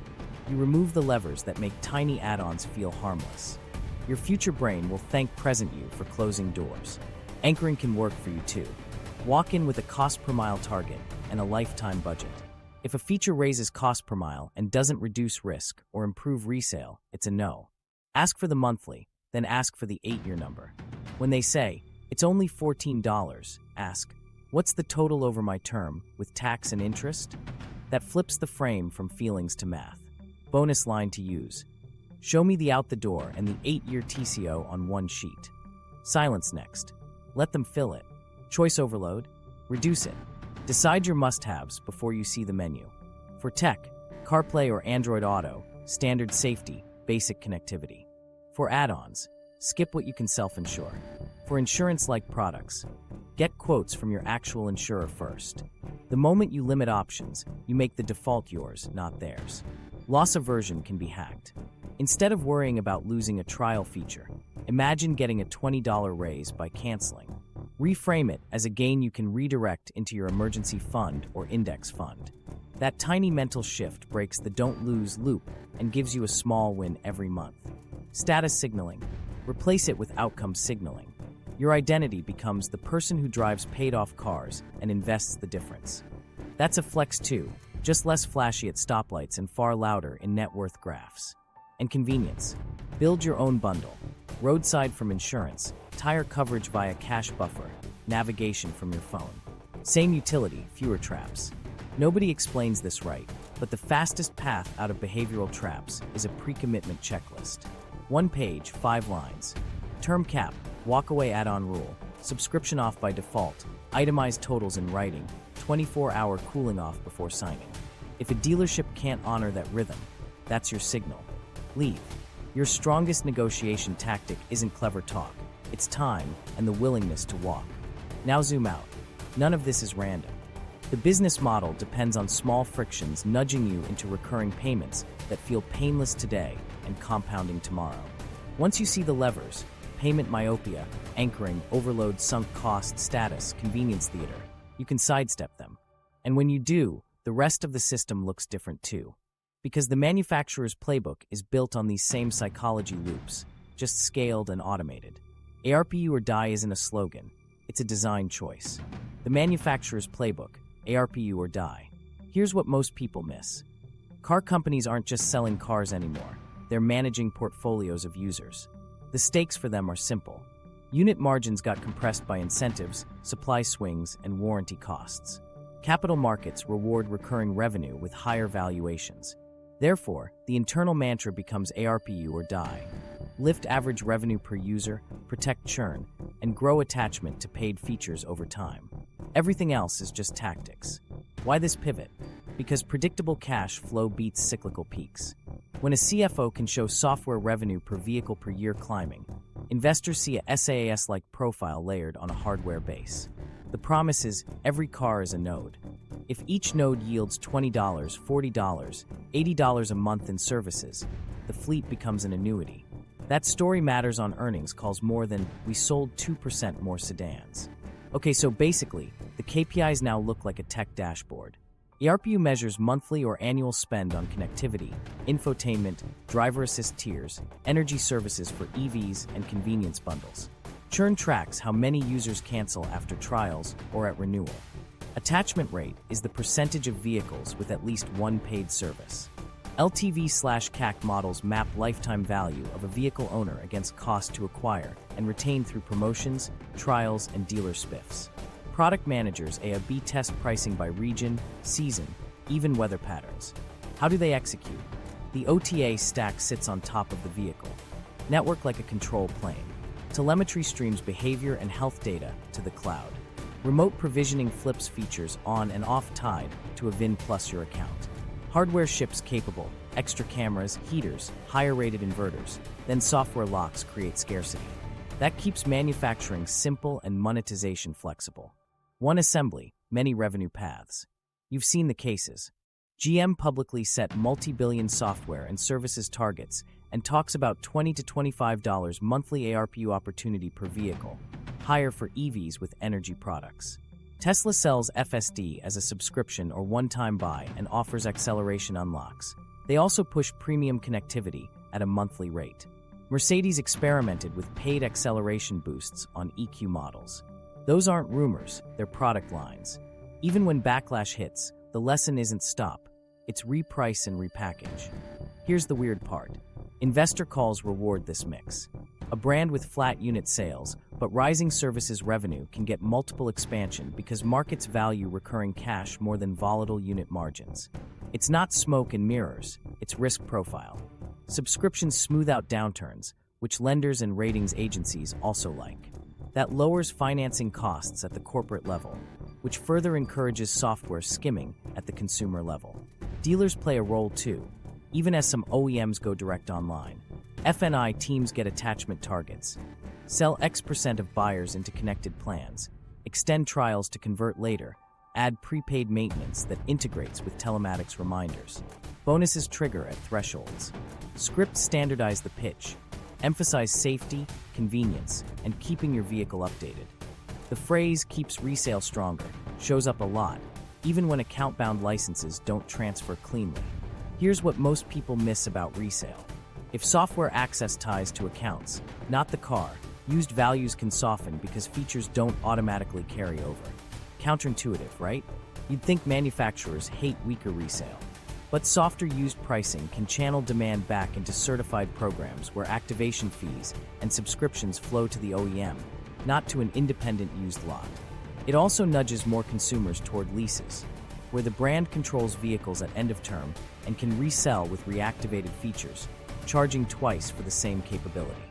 Speaker 1: you remove the levers that make tiny add-ons feel harmless. Your future brain will thank present you for closing doors. Anchoring can work for you too. Walk in with a cost per mile target and a lifetime budget. If a feature raises cost per mile and doesn't reduce risk or improve resale, it's a no. Ask for the monthly, then ask for the 8-year number. When they say, it's only $14, ask, what's the total over my term with tax and interest? That flips the frame from feelings to math. Bonus line to use. Show me the out the door and the 8-year TCO on one sheet. Silence next. Let them fill it. Choice overload. Reduce it. Decide your must-haves before you see the menu. For tech, CarPlay or Android Auto, standard safety, basic connectivity. For add-ons, skip what you can self-insure. For insurance-like products, get quotes from your actual insurer first. The moment you limit options, you make the default yours, not theirs. Loss aversion can be hacked. Instead of worrying about losing a trial feature, imagine getting a $20 raise by canceling. Reframe it as a gain you can redirect into your emergency fund or index fund. That tiny mental shift breaks the don't lose loop and gives you a small win every month. Status signaling. Replace it with outcome signaling. Your identity becomes the person who drives paid-off cars and invests the difference. That's a flex too, just less flashy at stoplights and far louder in net worth graphs. And convenience. Build your own bundle. Roadside from insurance, tire coverage via cash buffer, navigation from your phone. Same utility, fewer traps. Nobody explains this right, but the fastest path out of behavioral traps is a pre-commitment checklist. 1 page, 5 lines. Term cap, walkaway add-on rule, subscription off by default, itemized totals in writing, 24-hour cooling off before signing. If a dealership can't honor that rhythm, that's your signal. Leave. Your strongest negotiation tactic isn't clever talk, it's time and the willingness to walk. Now zoom out. None of this is random. The business model depends on small frictions nudging you into recurring payments that feel painless today and compounding tomorrow. Once you see the levers, payment myopia, anchoring, overload, sunk cost, status, convenience theater, you can sidestep them. And when you do, the rest of the system looks different too. Because the manufacturer's playbook is built on these same psychology loops, just scaled and automated. ARPU or die isn't a slogan, it's a design choice. The manufacturer's playbook, ARPU or die. Here's what most people miss. Car companies aren't just selling cars anymore, they're managing portfolios of users. The stakes for them are simple. Unit margins got compressed by incentives, supply swings, and warranty costs. Capital markets reward recurring revenue with higher valuations. Therefore, the internal mantra becomes ARPU or die. Lift average revenue per user, protect churn, and grow attachment to paid features over time. Everything else is just tactics. Why this pivot? Because predictable cash flow beats cyclical peaks. When a CFO can show software revenue per vehicle per year climbing, investors see a SaaS-like profile layered on a hardware base. The promise is every car is a node. If each node yields $20, $40, $80 a month in services, the fleet becomes an annuity. That story matters on earnings calls more than "we sold 2% more sedans." Okay, so basically, the KPIs now look like a tech dashboard. ARPU measures monthly or annual spend on connectivity, infotainment, driver assist tiers, energy services for EVs, and convenience bundles. Churn tracks how many users cancel after trials or at renewal. Attachment rate is the percentage of vehicles with at least one paid service. LTV/CAC models map lifetime value of a vehicle owner against cost to acquire and retain through promotions, trials, and dealer spiffs. Product managers A/B test pricing by region, season, even weather patterns. How do they execute? The OTA stack sits on top of the vehicle. Network like a control plane. Telemetry streams behavior and health data to the cloud. Remote provisioning flips features on and off tied to a VIN plus your account. Hardware ships capable, extra cameras, heaters, higher rated inverters. Then software locks create scarcity. That keeps manufacturing simple and monetization flexible. One assembly, many revenue paths. You've seen the cases. GM publicly set multi-billion software and services targets and talks about $20 to $25 monthly ARPU opportunity per vehicle, higher for EVs with energy products. Tesla sells FSD as a subscription or one-time buy and offers acceleration unlocks. They also push premium connectivity at a monthly rate. Mercedes experimented with paid acceleration boosts on EQ models. Those aren't rumors, they're product lines. Even when backlash hits, the lesson isn't stop, it's reprice and repackage. Here's the weird part. Investor calls reward this mix. A brand with flat unit sales, but rising services revenue can get multiple expansion because markets value recurring cash more than volatile unit margins. It's not smoke and mirrors, it's risk profile. Subscriptions smooth out downturns, which lenders and ratings agencies also like. That lowers financing costs at the corporate level, which further encourages software skimming at the consumer level. Dealers play a role too, even as some OEMs go direct online. F&I teams get attachment targets. Sell X% of buyers into connected plans. Extend trials to convert later. Add prepaid maintenance that integrates with telematics reminders. Bonuses trigger at thresholds. Scripts standardize the pitch. Emphasize safety, convenience, and keeping your vehicle updated. The phrase "keeps resale stronger" shows up a lot, even when account-bound licenses don't transfer cleanly. Here's what most people miss about resale. If software access ties to accounts, not the car, used values can soften because features don't automatically carry over. Counterintuitive, right? You'd think manufacturers hate weaker resale. But softer used pricing can channel demand back into certified programs where activation fees and subscriptions flow to the OEM, not to an independent used lot. It also nudges more consumers toward leases, where the brand controls vehicles at end of term and can resell with reactivated features, charging twice for the same capability.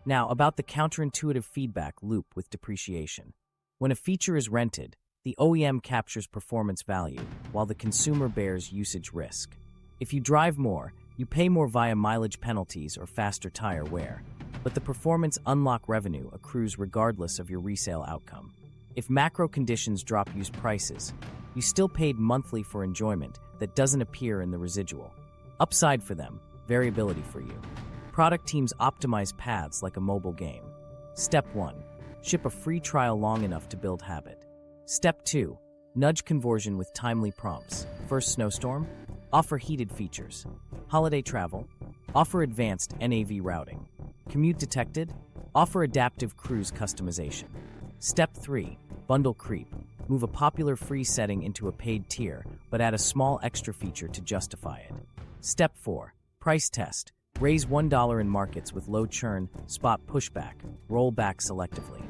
Speaker 1: Now, about the counterintuitive feedback loop with depreciation. When a feature is rented, the OEM captures performance value, while the consumer bears usage risk. If you drive more, you pay more via mileage penalties or faster tire wear, but the performance unlock revenue accrues regardless of your resale outcome. If macro conditions drop used prices, you still paid monthly for enjoyment that doesn't appear in the residual. Upside for them, variability for you. Product teams optimize paths like a mobile game. Step 1. Ship a free trial long enough to build habit. Step 2. Nudge conversion with timely prompts. First snowstorm? Offer heated features. Holiday travel? Offer advanced NAV routing. Commute detected? Offer adaptive cruise customization. Step 3. Bundle creep. Move a popular free setting into a paid tier, but add a small extra feature to justify it. Step 4. Price test. Raise $1 in markets with low churn, spot pushback, roll back selectively.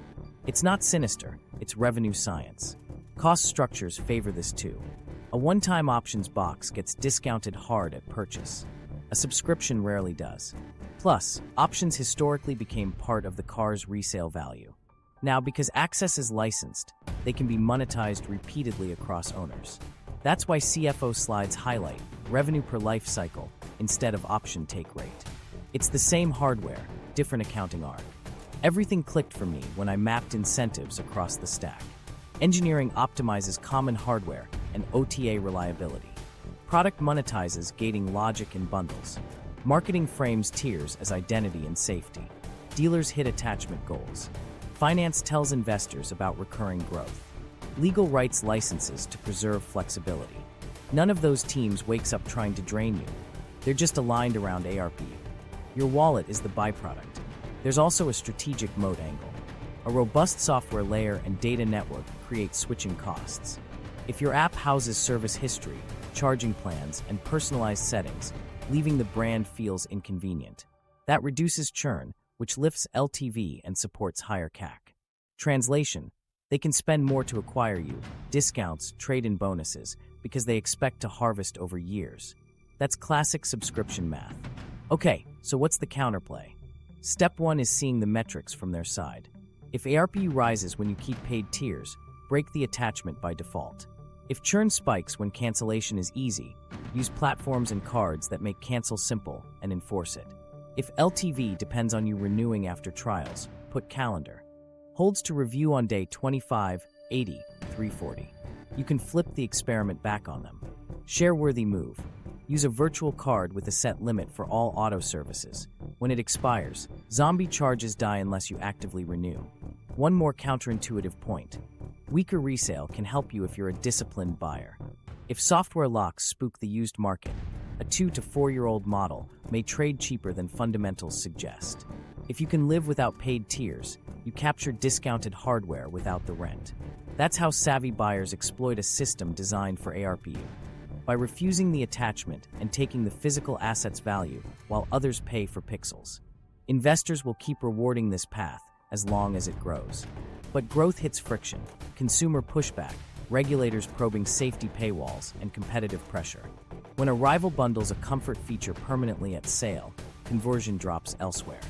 Speaker 1: It's not sinister, it's revenue science. Cost structures favor this too. A one-time options box gets discounted hard at purchase. A subscription rarely does. Plus, options historically became part of the car's resale value. Now, because access is licensed, they can be monetized repeatedly across owners. That's why CFO slides highlight revenue per life cycle instead of option take rate. It's the same hardware, different accounting arc. Everything clicked for me when I mapped incentives across the stack. Engineering optimizes common hardware and OTA reliability. Product monetizes gating logic and bundles. Marketing frames tiers as identity and safety. Dealers hit attachment goals. Finance tells investors about recurring growth. Legal writes licenses to preserve flexibility. None of those teams wakes up trying to drain you. They're just aligned around ARPU. Your wallet is the byproduct. There's also a strategic moat angle. A robust software layer and data network create switching costs. If your app houses service history, charging plans, and personalized settings, leaving the brand feels inconvenient. That reduces churn, which lifts LTV and supports higher CAC. Translation: they can spend more to acquire you, discounts, trade-in bonuses, because they expect to harvest over years. That's classic subscription math. Okay, so what's the counterplay? Step 1 is seeing the metrics from their side. If ARPU rises when you keep paid tiers, break the attachment by default. If churn spikes when cancellation is easy, use platforms and cards that make cancel simple and enforce it. If LTV depends on you renewing after trials, put calendar. Holds to review on day 25, 80, 340. You can flip the experiment back on them. Share-worthy move. Use a virtual card with a set limit for all auto services. When it expires, zombie charges die unless you actively renew. One more counterintuitive point. Weaker resale can help you if you're a disciplined buyer. If software locks spook the used market, a 2 to 4-year-old model may trade cheaper than fundamentals suggest. If you can live without paid tiers, you capture discounted hardware without the rent. That's how savvy buyers exploit a system designed for ARPU. By refusing the attachment and taking the physical asset's value while others pay for pixels. Investors will keep rewarding this path as long as it grows. But growth hits friction, consumer pushback, regulators probing safety paywalls, and competitive pressure. When a rival bundles a comfort feature permanently at sale, conversion drops elsewhere.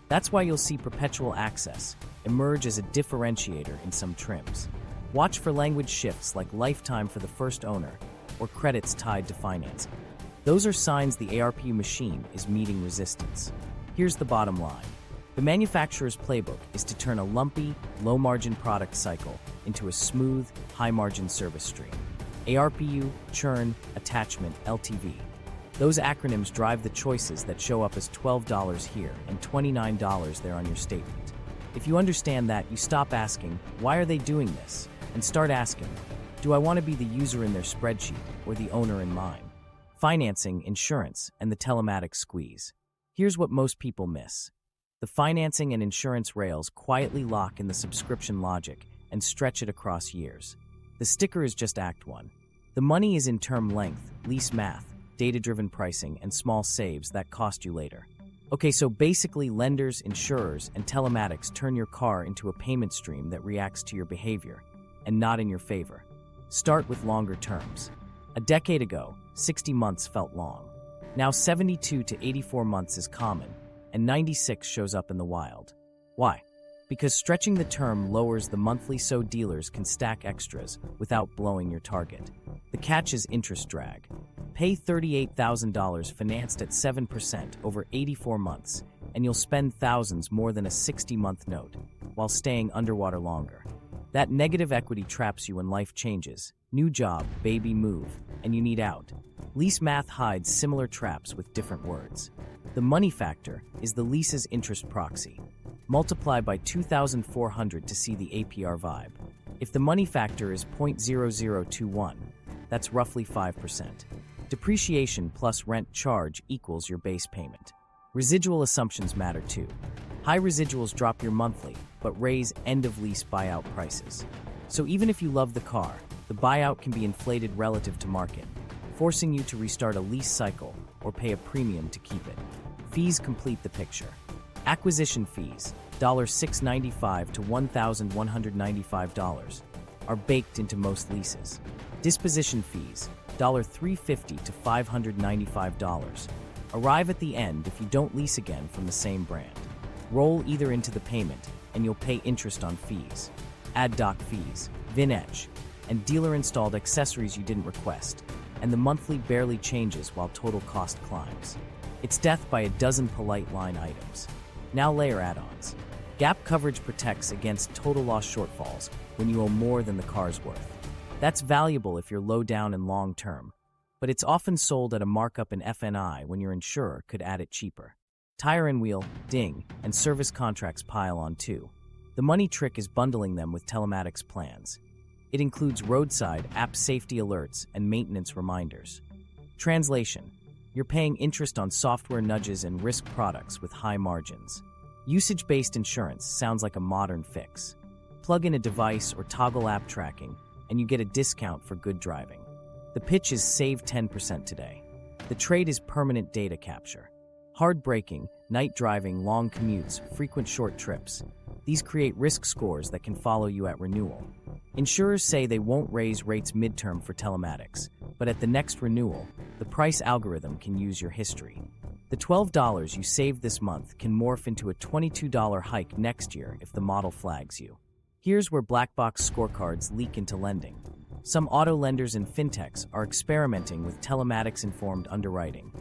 Speaker 1: That's why you'll see Perpetual Access emerge as a differentiator in some trims. Watch for language shifts like lifetime for the first owner or credits tied to financing. Those are signs the ARPU machine is meeting resistance. Here's the bottom line. The manufacturer's playbook is to turn a lumpy, low-margin product cycle into a smooth, high-margin service stream. ARPU, churn, attachment, LTV. Those acronyms drive the choices that show up as $12 here and $29 there on your statement. If you understand that, you stop asking, why are they doing this? And start asking, do I want to be the user in their spreadsheet or the owner in mine? Financing, insurance, and the telematics squeeze. Here's what most people miss. The financing and insurance rails quietly lock in the subscription logic and stretch it across years. The sticker is just Act 1. The money is in term length, lease math, data-driven pricing, and small saves that cost you later. Okay, so basically lenders, insurers, and telematics turn your car into a payment stream that reacts to your behavior, and not in your favor. Start with longer terms. A decade ago, 60 months felt long. Now 72 to 84 months is common, and 96 shows up in the wild. Why? Because stretching the term lowers the monthly so dealers can stack extras without blowing your target. The catch is interest drag. Pay $38,000 financed at 7% over 84 months, and you'll spend thousands more than a 60-month note, while staying underwater longer. That negative equity traps you when life changes. New job, baby move, and you need out. Lease math hides similar traps with different words. The money factor is the lease's interest proxy. Multiply by 2,400 to see the APR vibe. If the money factor is 0.0021, that's roughly 5%. Depreciation plus rent charge equals your base payment. Residual assumptions matter too. High residuals drop your monthly, but raise end-of-lease buyout prices. So even if you love the car, the buyout can be inflated relative to market, forcing you to restart a lease cycle or pay a premium to keep it. Fees complete the picture. Acquisition fees, $695 to $1,195, are baked into most leases. Disposition fees, $350 to $595, arrive at the end if you don't lease again from the same brand. Roll either into the payment, and you'll pay interest on fees, add doc fees, VIN etch, and dealer-installed accessories you didn't request, and the monthly barely changes while total cost climbs. It's death by a dozen polite line items. Now layer add-ons. Gap coverage protects against total loss shortfalls when you owe more than the car's worth. That's valuable if you're low down and long term, but it's often sold at a markup in F&I when your insurer could add it cheaper. Tire and wheel, ding, and service contracts pile on too. The money trick is bundling them with telematics plans. It includes roadside, app safety alerts, and maintenance reminders. Translation: you're paying interest on software nudges and risk products with high margins. Usage-based insurance sounds like a modern fix. Plug in a device or toggle app tracking, and you get a discount for good driving. The pitch is save 10% today. The trade is permanent data capture. Hard braking, night driving, long commutes, frequent short trips. These create risk scores that can follow you at renewal. Insurers say they won't raise rates midterm for telematics, but at the next renewal, the price algorithm can use your history. The $12 you saved this month can morph into a $22 hike next year if the model flags you. Here's where black box scorecards leak into lending. Some auto lenders and fintechs are experimenting with telematics-informed underwriting.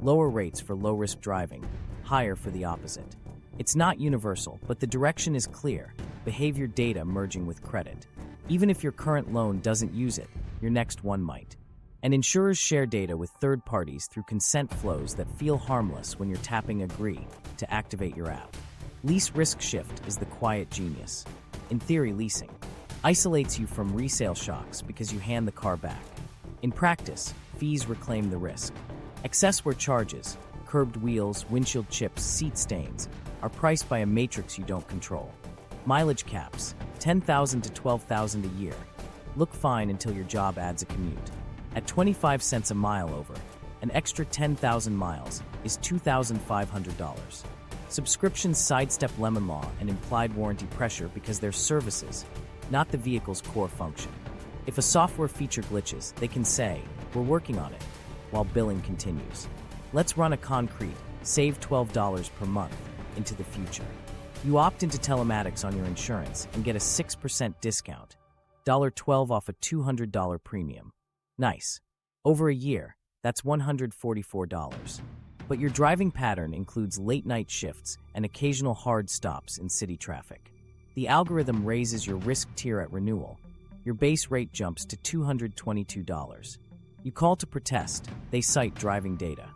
Speaker 1: Lower rates for low-risk driving, higher for the opposite. It's not universal, but the direction is clear: behavior data merging with credit. Even if your current loan doesn't use it, your next one might. And insurers share data with third parties through consent flows that feel harmless when you're tapping agree to activate your app. Lease risk shift is the quiet genius. In theory, leasing isolates you from resale shocks because you hand the car back. In practice, fees reclaim the risk. Accessware charges, curbed wheels, windshield chips, seat stains, are priced by a matrix you don't control. Mileage caps, $10,000 to $12,000 a year. Look fine until your job adds a commute. At 25 cents a mile over, an extra 10,000 miles is $2,500. Subscriptions sidestep lemon law and implied warranty pressure because they're services, not the vehicle's core function. If a software feature glitches, they can say, "We're working on it," while billing continues. Let's run a concrete, save $12 per month, into the future. You opt into telematics on your insurance and get a 6% discount, $12 off a $200 premium. Nice. Over a year, that's $144. But your driving pattern includes late-night shifts and occasional hard stops in city traffic. The algorithm raises your risk tier at renewal. Your base rate jumps to $222. You call to protest, they cite driving data.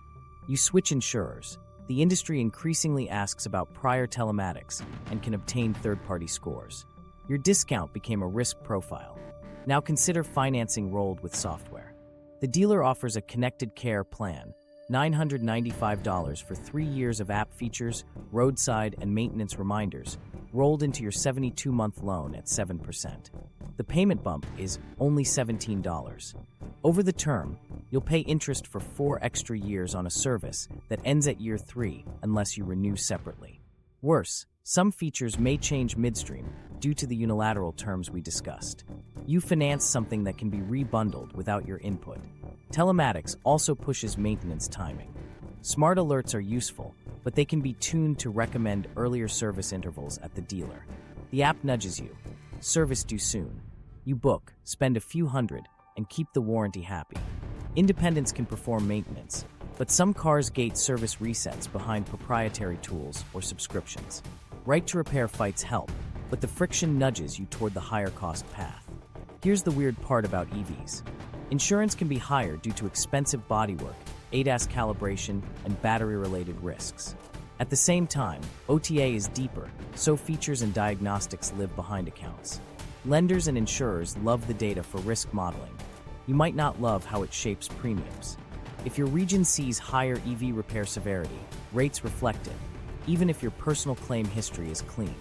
Speaker 1: You switch insurers. The industry increasingly asks about prior telematics and can obtain third-party scores. Your discount became a risk profile. Now consider financing rolled with software. The dealer offers a connected care plan, $995 for 3 years of app features, roadside, and maintenance reminders, rolled into your 72-month loan at 7%. The payment bump is only $17. Over the term, you'll pay interest for 4 extra years on a service that ends at year 3 unless you renew separately. Worse, some features may change midstream due to the unilateral terms we discussed. You finance something that can be rebundled without your input. Telematics also pushes maintenance timing. Smart alerts are useful, but they can be tuned to recommend earlier service intervals at the dealer. The app nudges you. Service due soon. You book, spend a few hundred, and keep the warranty happy. Independents can perform maintenance, but some cars gate service resets behind proprietary tools or subscriptions. Right to repair fights help, but the friction nudges you toward the higher cost path. Here's the weird part about EVs. Insurance can be higher due to expensive bodywork, ADAS calibration, and battery-related risks. At the same time, OTA is deeper, so features and diagnostics live behind accounts. Lenders and insurers love the data for risk modeling. You might not love how it shapes premiums. If your region sees higher EV repair severity, rates reflect it, even if your personal claim history is clean.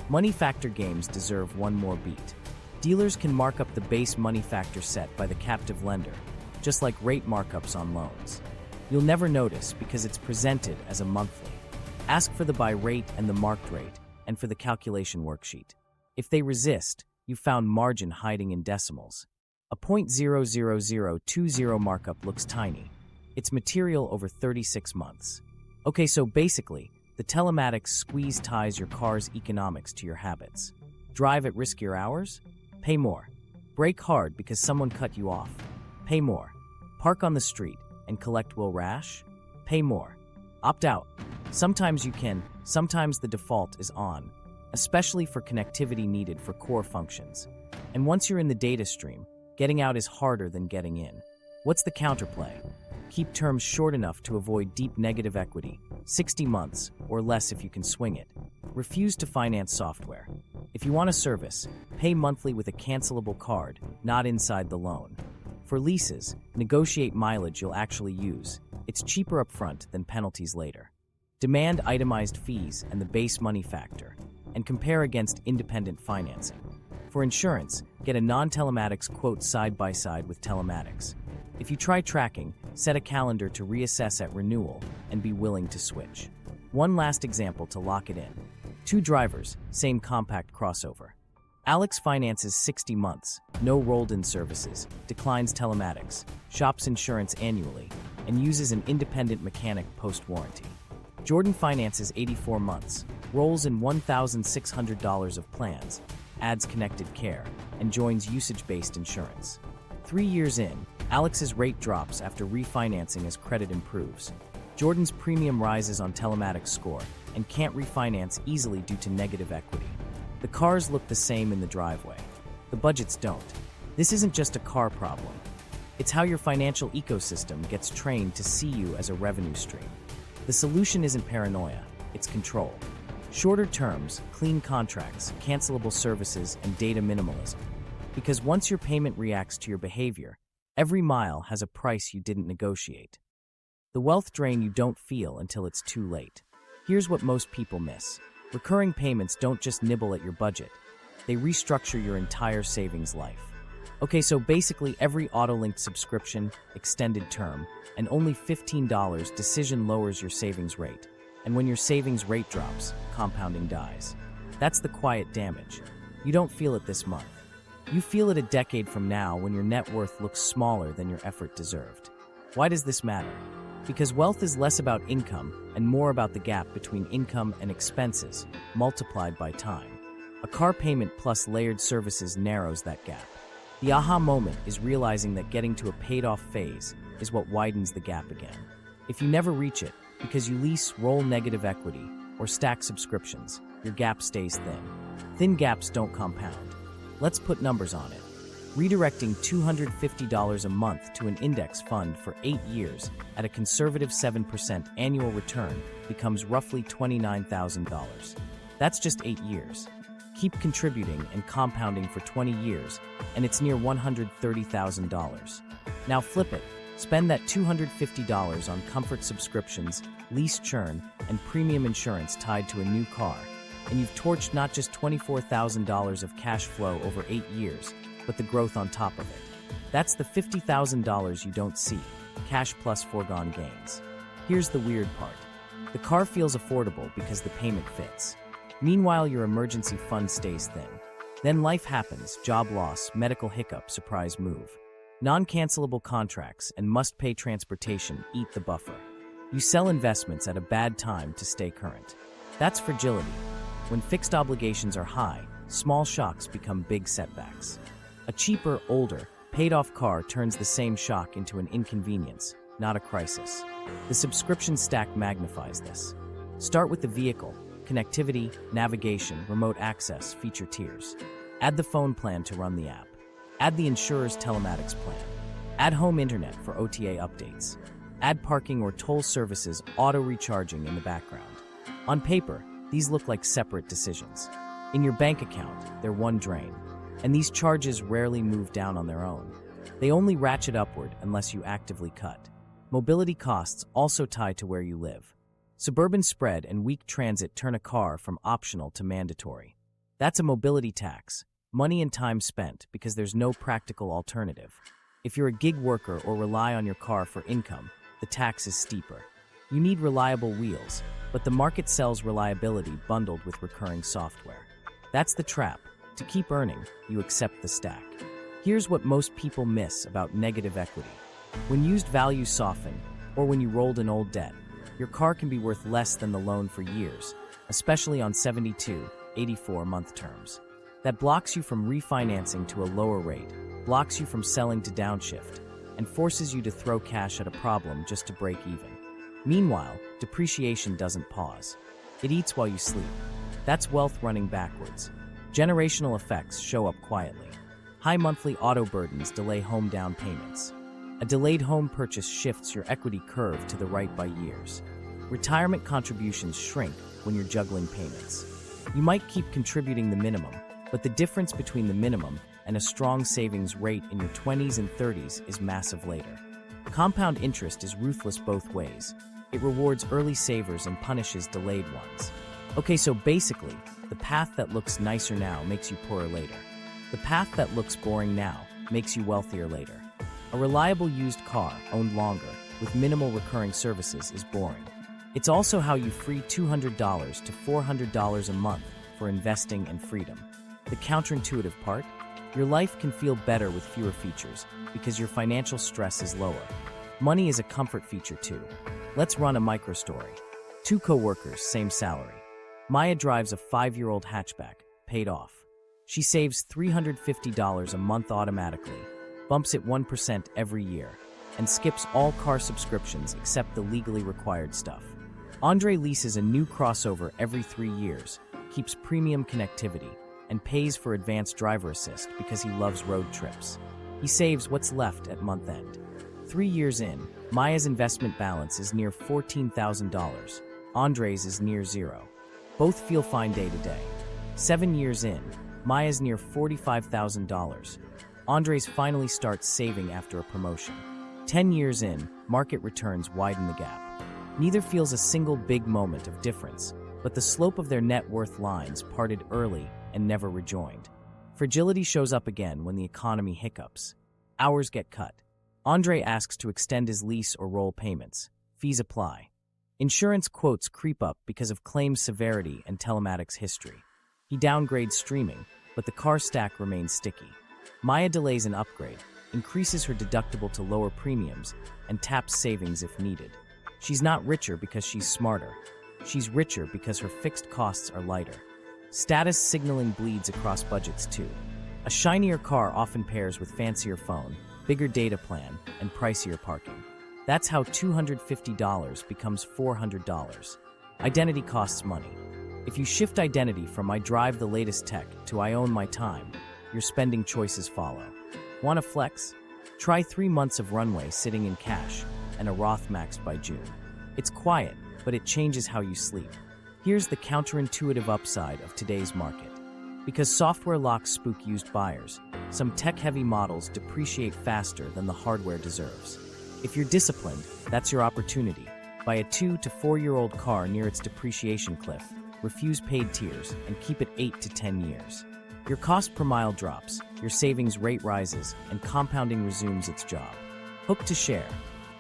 Speaker 1: Money factor games deserve one more beat. Dealers can mark up the base money factor set by the captive lender, just like rate markups on loans. You'll never notice because it's presented as a monthly. Ask for the by rate and the marked rate, and for the calculation worksheet. If they resist, you found margin hiding in decimals. A 0.00020 markup looks tiny. It's material over 36 months. Okay, so basically, the telematics squeeze ties your car's economics to your habits. Drive at riskier hours? Pay more. Brake hard because someone cut you off? Pay more. Park on the street and collect will rash? Pay more. Opt out. Sometimes you can, sometimes the default is on, especially for connectivity needed for core functions. And once you're in the data stream, Getting out is harder than getting in. What's the counterplay? Keep terms short enough to avoid deep negative equity, 60 months or less if you can swing it. Refuse to finance software. If you want a service, pay monthly with a cancelable card, not inside the loan. For leases, negotiate mileage you'll actually use. It's cheaper upfront than penalties later. Demand itemized fees and the base money factor, and compare against independent financing. For insurance, get a non-telematics quote side by side with telematics. If you try tracking, set a calendar to reassess at renewal and be willing to switch. One last example to lock it in. 2 drivers, same compact crossover. Alex finances 60 months, no rolled-in services, declines telematics, shops insurance annually, and uses an independent mechanic post-warranty. Jordan finances 84 months, rolls in $1,600 of plans, adds connected care, and joins usage-based insurance. 3 years in, Alex's rate drops after refinancing as credit improves. Jordan's premium rises on telematics score and can't refinance easily due to negative equity. The cars look the same in the driveway. The budgets don't. This isn't just a car problem. It's how your financial ecosystem gets trained to see you as a revenue stream. The solution isn't paranoia, it's control. Shorter terms, clean contracts, cancelable services, and data minimalism. Because once your payment reacts to your behavior, every mile has a price you didn't negotiate. The wealth drain you don't feel until it's too late. Here's what most people miss. Recurring payments don't just nibble at your budget. They restructure your entire savings life. Okay, so basically every auto-linked subscription, extended term, and only $15 decision lowers your savings rate. And when your savings rate drops, compounding dies. That's the quiet damage. You don't feel it this month. You feel it a decade from now when your net worth looks smaller than your effort deserved. Why does this matter? Because wealth is less about income and more about the gap between income and expenses, multiplied by time. A car payment plus layered services narrows that gap. The aha moment is realizing that getting to a paid-off phase is what widens the gap again. If you never reach it, because you lease, roll negative equity, or stack subscriptions, your gap stays thin. Thin gaps don't compound. Let's put numbers on it. Redirecting $250 a month to an index fund for 8 years at a conservative 7% annual return becomes roughly $29,000. That's just 8 years. Keep contributing and compounding for 20 years, and it's near $130,000. Now flip it. Spend that $250 on comfort subscriptions, lease churn, and premium insurance tied to a new car, and you've torched not just $24,000 of cash flow over 8 years, but the growth on top of it. That's the $50,000 you don't see, cash plus foregone gains. Here's the weird part. The car feels affordable because the payment fits. Meanwhile, your emergency fund stays thin. Then life happens, job loss, medical hiccup, surprise move. Non-cancelable contracts and must-pay transportation eat the buffer. You sell investments at a bad time to stay current. That's fragility. When fixed obligations are high, small shocks become big setbacks. A cheaper, older, paid-off car turns the same shock into an inconvenience, not a crisis. The subscription stack magnifies this. Start with the vehicle, connectivity, navigation, remote access, feature tiers. Add the phone plan to run the app. Add the insurer's telematics plan. Add home internet for OTA updates. Add parking or toll services auto-recharging in the background. On paper, these look like separate decisions. In your bank account, they're one drain. And these charges rarely move down on their own. They only ratchet upward unless you actively cut. Mobility costs also tie to where you live. Suburban spread and weak transit turn a car from optional to mandatory. That's a mobility tax, money and time spent because there's no practical alternative. If you're a gig worker or rely on your car for income, the tax is steeper. You need reliable wheels, but the market sells reliability bundled with recurring software. That's the trap. To keep earning, you accept the stack. Here's what most people miss about negative equity. When used values soften, or when you rolled an old debt, your car can be worth less than the loan for years, especially on 72, 84-month terms. That blocks you from refinancing to a lower rate, blocks you from selling to downshift, and forces you to throw cash at a problem just to break even. Meanwhile, depreciation doesn't pause. It eats while you sleep. That's wealth running backwards. Generational effects show up quietly. High monthly auto burdens delay home down payments. A delayed home purchase shifts your equity curve to the right by years. Retirement contributions shrink when you're juggling payments. You might keep contributing the minimum, but the difference between the minimum and a strong savings rate in your 20s and 30s is massive later. Compound interest is ruthless both ways. It rewards early savers and punishes delayed ones. Okay, so basically, the path that looks nicer now makes you poorer later. The path that looks boring now makes you wealthier later. A reliable used car, owned longer, with minimal recurring services is boring. It's also how you free $200 to $400 a month for investing and freedom. The counterintuitive part? Your life can feel better with fewer features because your financial stress is lower. Money is a comfort feature too. Let's run a micro story. Two co-workers, same salary. Maya drives a 5-year-old hatchback, paid off. She saves $350 a month automatically, bumps it 1% every year, and skips all car subscriptions except the legally required stuff. Andre leases a new crossover every 3 years, keeps premium connectivity, and pays for advanced driver assist because he loves road trips. He saves what's left at month end. 3 years in, Maya's investment balance is near $14,000. Andre's is near zero. Both feel fine day to day. 7 years in, Maya's near $45,000. Andre's finally starts saving after a promotion. 10 years in, market returns widen the gap. Neither feels a single big moment of difference, but the slope of their net worth lines parted early and never rejoined. Fragility shows up again when the economy hiccups. Hours get cut. Andre asks to extend his lease or roll payments. Fees apply. Insurance quotes creep up because of claims severity and telematics history. He downgrades streaming, but the car stack remains sticky. Maya delays an upgrade, increases her deductible to lower premiums, and taps savings if needed. She's not richer because she's smarter. She's richer because her fixed costs are lighter. Status signaling bleeds across budgets too. A shinier car often pairs with fancier phone, bigger data plan, and pricier parking. That's how $250 becomes $400. Identity costs money. If you shift identity from I drive the latest tech to I own my time, your spending choices follow. Want to flex? Try 3 months of runway sitting in cash and a Roth maxed by June. It's quiet, but it changes how you sleep. Here's the counterintuitive upside of today's market. Because software locks spook used buyers, some tech-heavy models depreciate faster than the hardware deserves. If you're disciplined, that's your opportunity. Buy a 2 to 4-year-old car near its depreciation cliff, refuse paid tiers, and keep it 8 to 10 years. Your cost per mile drops, your savings rate rises, and compounding resumes its job. Hook to share.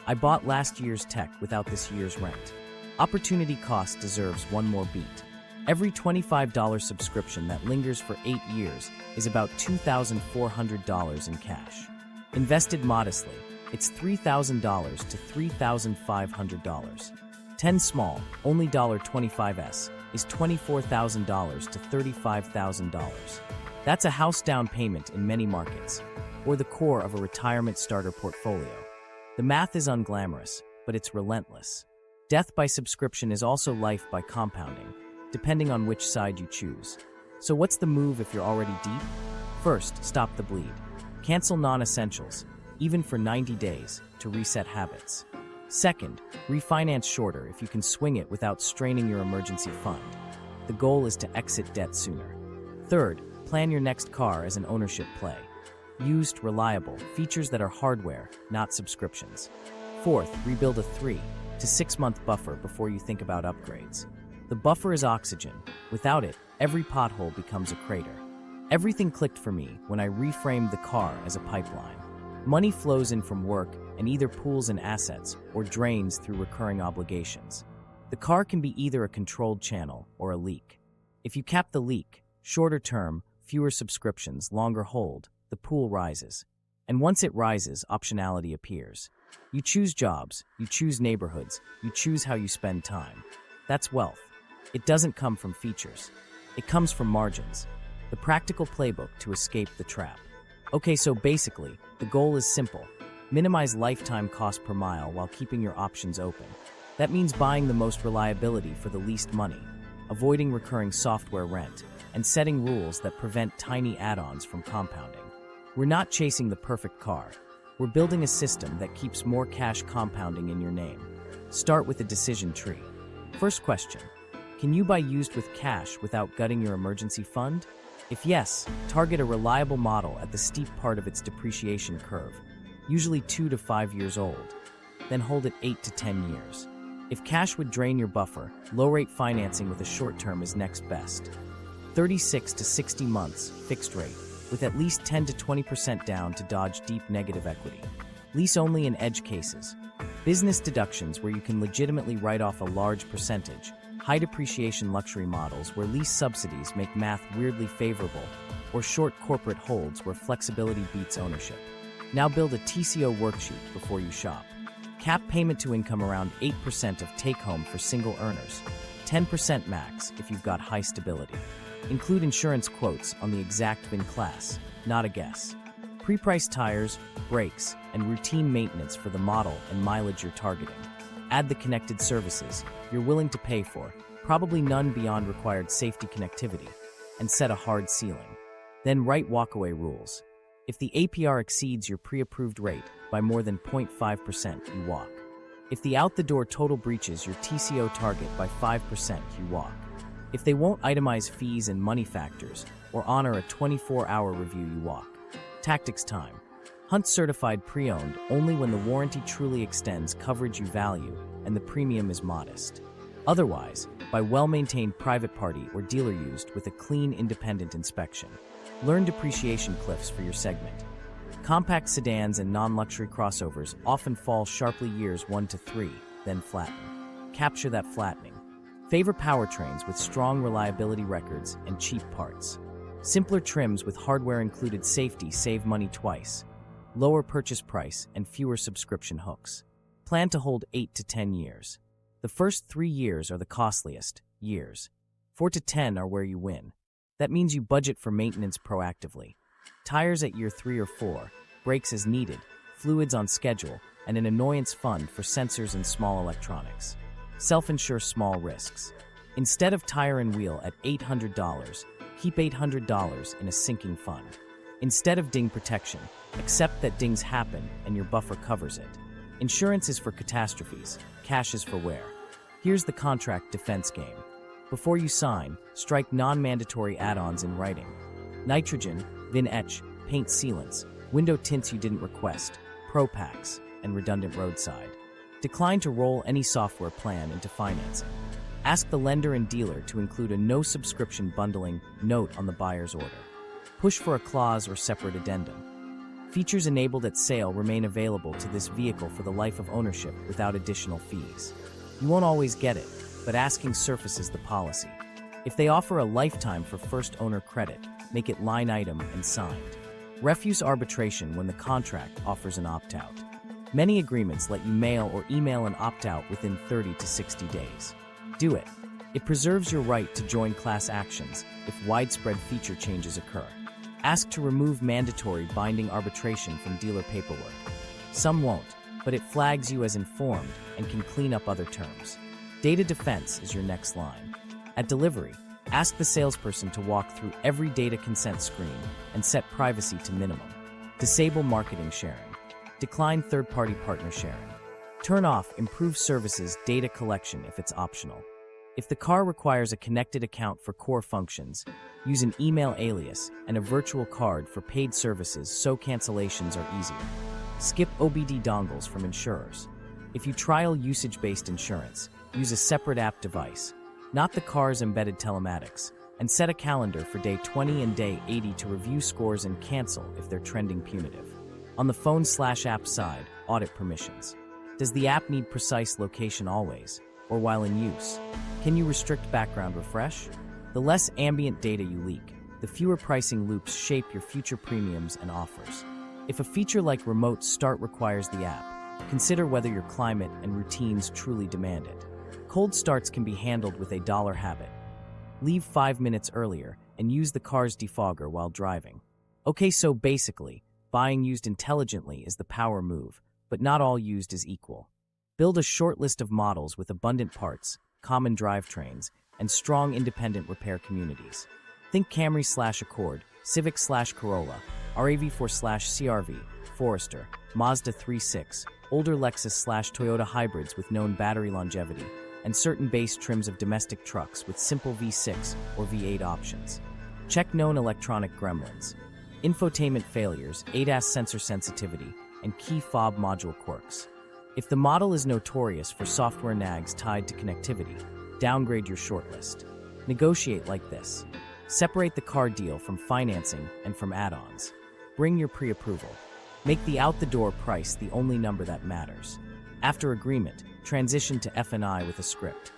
Speaker 1: I bought last year's tech without this year's rent. Opportunity cost deserves one more beat. Every $25 subscription that lingers for 8 years is about $2,400 in cash. Invested modestly, it's $3,000 to $3,500. 10 small, only $25s, is $24,000 to $35,000. That's a house down payment in many markets, or the core of a retirement starter portfolio. The math is unglamorous, but it's relentless. Death by subscription is also life by compounding, depending on which side you choose. So what's the move if you're already deep? First, stop the bleed. Cancel non-essentials, even for 90 days, to reset habits. Second, refinance shorter if you can swing it without straining your emergency fund. The goal is to exit debt sooner. Third, plan your next car as an ownership play. Used, reliable, features that are hardware, not subscriptions. Fourth, rebuild a 3 to 6 month buffer before you think about upgrades. The buffer is oxygen. Without it, every pothole becomes a crater. Everything clicked for me when I reframed the car as a pipeline. Money flows in from work and either pools in assets or drains through recurring obligations. The car can be either a controlled channel or a leak. If you cap the leak, shorter term, fewer subscriptions, longer hold, the pool rises. And once it rises, optionality appears. You choose jobs, you choose neighborhoods, you choose how you spend time. That's wealth. It doesn't come from features. It comes from margins. The practical playbook to escape the trap. Okay, so basically, the goal is simple. Minimize lifetime cost per mile while keeping your options open. That means buying the most reliability for the least money, avoiding recurring software rent, and setting rules that prevent tiny add-ons from compounding. We're not chasing the perfect car. We're building a system that keeps more cash compounding in your name. Start with a decision tree. First question: can you buy used with cash without gutting your emergency fund? If yes, target a reliable model at the steep part of its depreciation curve, usually 2 to 5 years old. Then hold it 8 to 10 years. If cash would drain your buffer, low-rate financing with a short term is next best. 36 to 60 months, fixed rate, with at least 10 to 20% down to dodge deep negative equity. Lease only in edge cases. Business deductions where you can legitimately write off a large percentage. High depreciation luxury models where lease subsidies make math weirdly favorable, or short corporate holds where flexibility beats ownership. Now build a TCO worksheet before you shop. Cap payment to income around 8% of take-home for single earners, 10% max if you've got high stability. Include insurance quotes on the exact VIN class, not a guess. Pre-priced tires, brakes, and routine maintenance for the model and mileage you're targeting. Add the connected services you're willing to pay for, probably none beyond required safety connectivity, and set a hard ceiling. Then write walkaway rules. If the APR exceeds your pre-approved rate by more than 0.5%, you walk. If the out-the-door total breaches your TCO target by 5%, you walk. If they won't itemize fees and money factors or honor a 24-hour review, you walk. Tactics time. Hunt certified pre-owned only when the warranty truly extends coverage you value and the premium is modest. Otherwise, buy well-maintained private party or dealer used with a clean independent inspection. Learn depreciation cliffs for your segment. Compact sedans and non-luxury crossovers often fall sharply years 1 to 3, then flatten. Capture that flattening. Favor powertrains with strong reliability records and cheap parts. Simpler trims with hardware-included safety save money twice. Lower purchase price and fewer subscription hooks. Plan to hold 8 to 10 years. The first 3 years are the costliest years. 4 to 10 are where you win. That means you budget for maintenance proactively. Tires at year 3 or 4, brakes as needed, fluids on schedule, and an annoyance fund for sensors and small electronics. Self-insure small risks. Instead of tire and wheel at $800, keep $800 in a sinking fund. Instead of ding protection, accept that dings happen and your buffer covers it. Insurance is for catastrophes, cash is for wear. Here's the contract defense game. Before you sign, strike non-mandatory add-ons in writing. Nitrogen, VIN etch, paint sealants, window tints you didn't request, pro packs, and redundant roadside. Decline to roll any software plan into financing. Ask the lender and dealer to include a no-subscription bundling note on the buyer's order. Push for a clause or separate addendum. Features enabled at sale remain available to this vehicle for the life of ownership without additional fees. You won't always get it, but asking surfaces the policy. If they offer a lifetime for first owner credit, make it line item and signed. Refuse arbitration when the contract offers an opt-out. Many agreements let you mail or email an opt-out within 30 to 60 days. Do it. It preserves your right to join class actions if widespread feature changes occur. Ask to remove mandatory binding arbitration from dealer paperwork. Some won't, but it flags you as informed and can clean up other terms. Data defense is your next line. At delivery, ask the salesperson to walk through every data consent screen and set privacy to minimum. Disable marketing sharing. Decline third-party partner sharing. Turn off improved services data collection if it's optional. If the car requires a connected account for core functions, use an email alias and a virtual card for paid services so cancellations are easier. Skip OBD dongles from insurers. If you trial usage-based insurance, use a separate app device, not the car's embedded telematics, and set a calendar for day 20 and day 80 to review scores and cancel if they're trending punitive. On the phone/app side, audit permissions. Does the app need precise location always, or while in use? Can you restrict background refresh? The less ambient data you leak, the fewer pricing loops shape your future premiums and offers. If a feature like remote start requires the app, consider whether your climate and routines truly demand it. Cold starts can be handled with a dollar habit. Leave 5 minutes earlier and use the car's defogger while driving. Okay, so basically, buying used intelligently is the power move, but not all used is equal. Build a short list of models with abundant parts, common drivetrains, and strong independent repair communities. Think Camry/Accord, Civic/Corolla, RAV4/CRV, Forester, Mazda 3.6, older Lexus/Toyota hybrids with known battery longevity, and certain base trims of domestic trucks with simple V6 or V8 options. Check known electronic gremlins, infotainment failures, ADAS sensor sensitivity, and key fob module quirks. If the model is notorious for software nags tied to connectivity, downgrade your shortlist. Negotiate like this. Separate the car deal from financing and from add-ons. Bring your pre-approval. Make the out-the-door price the only number that matters. After agreement, transition to F&I with a script.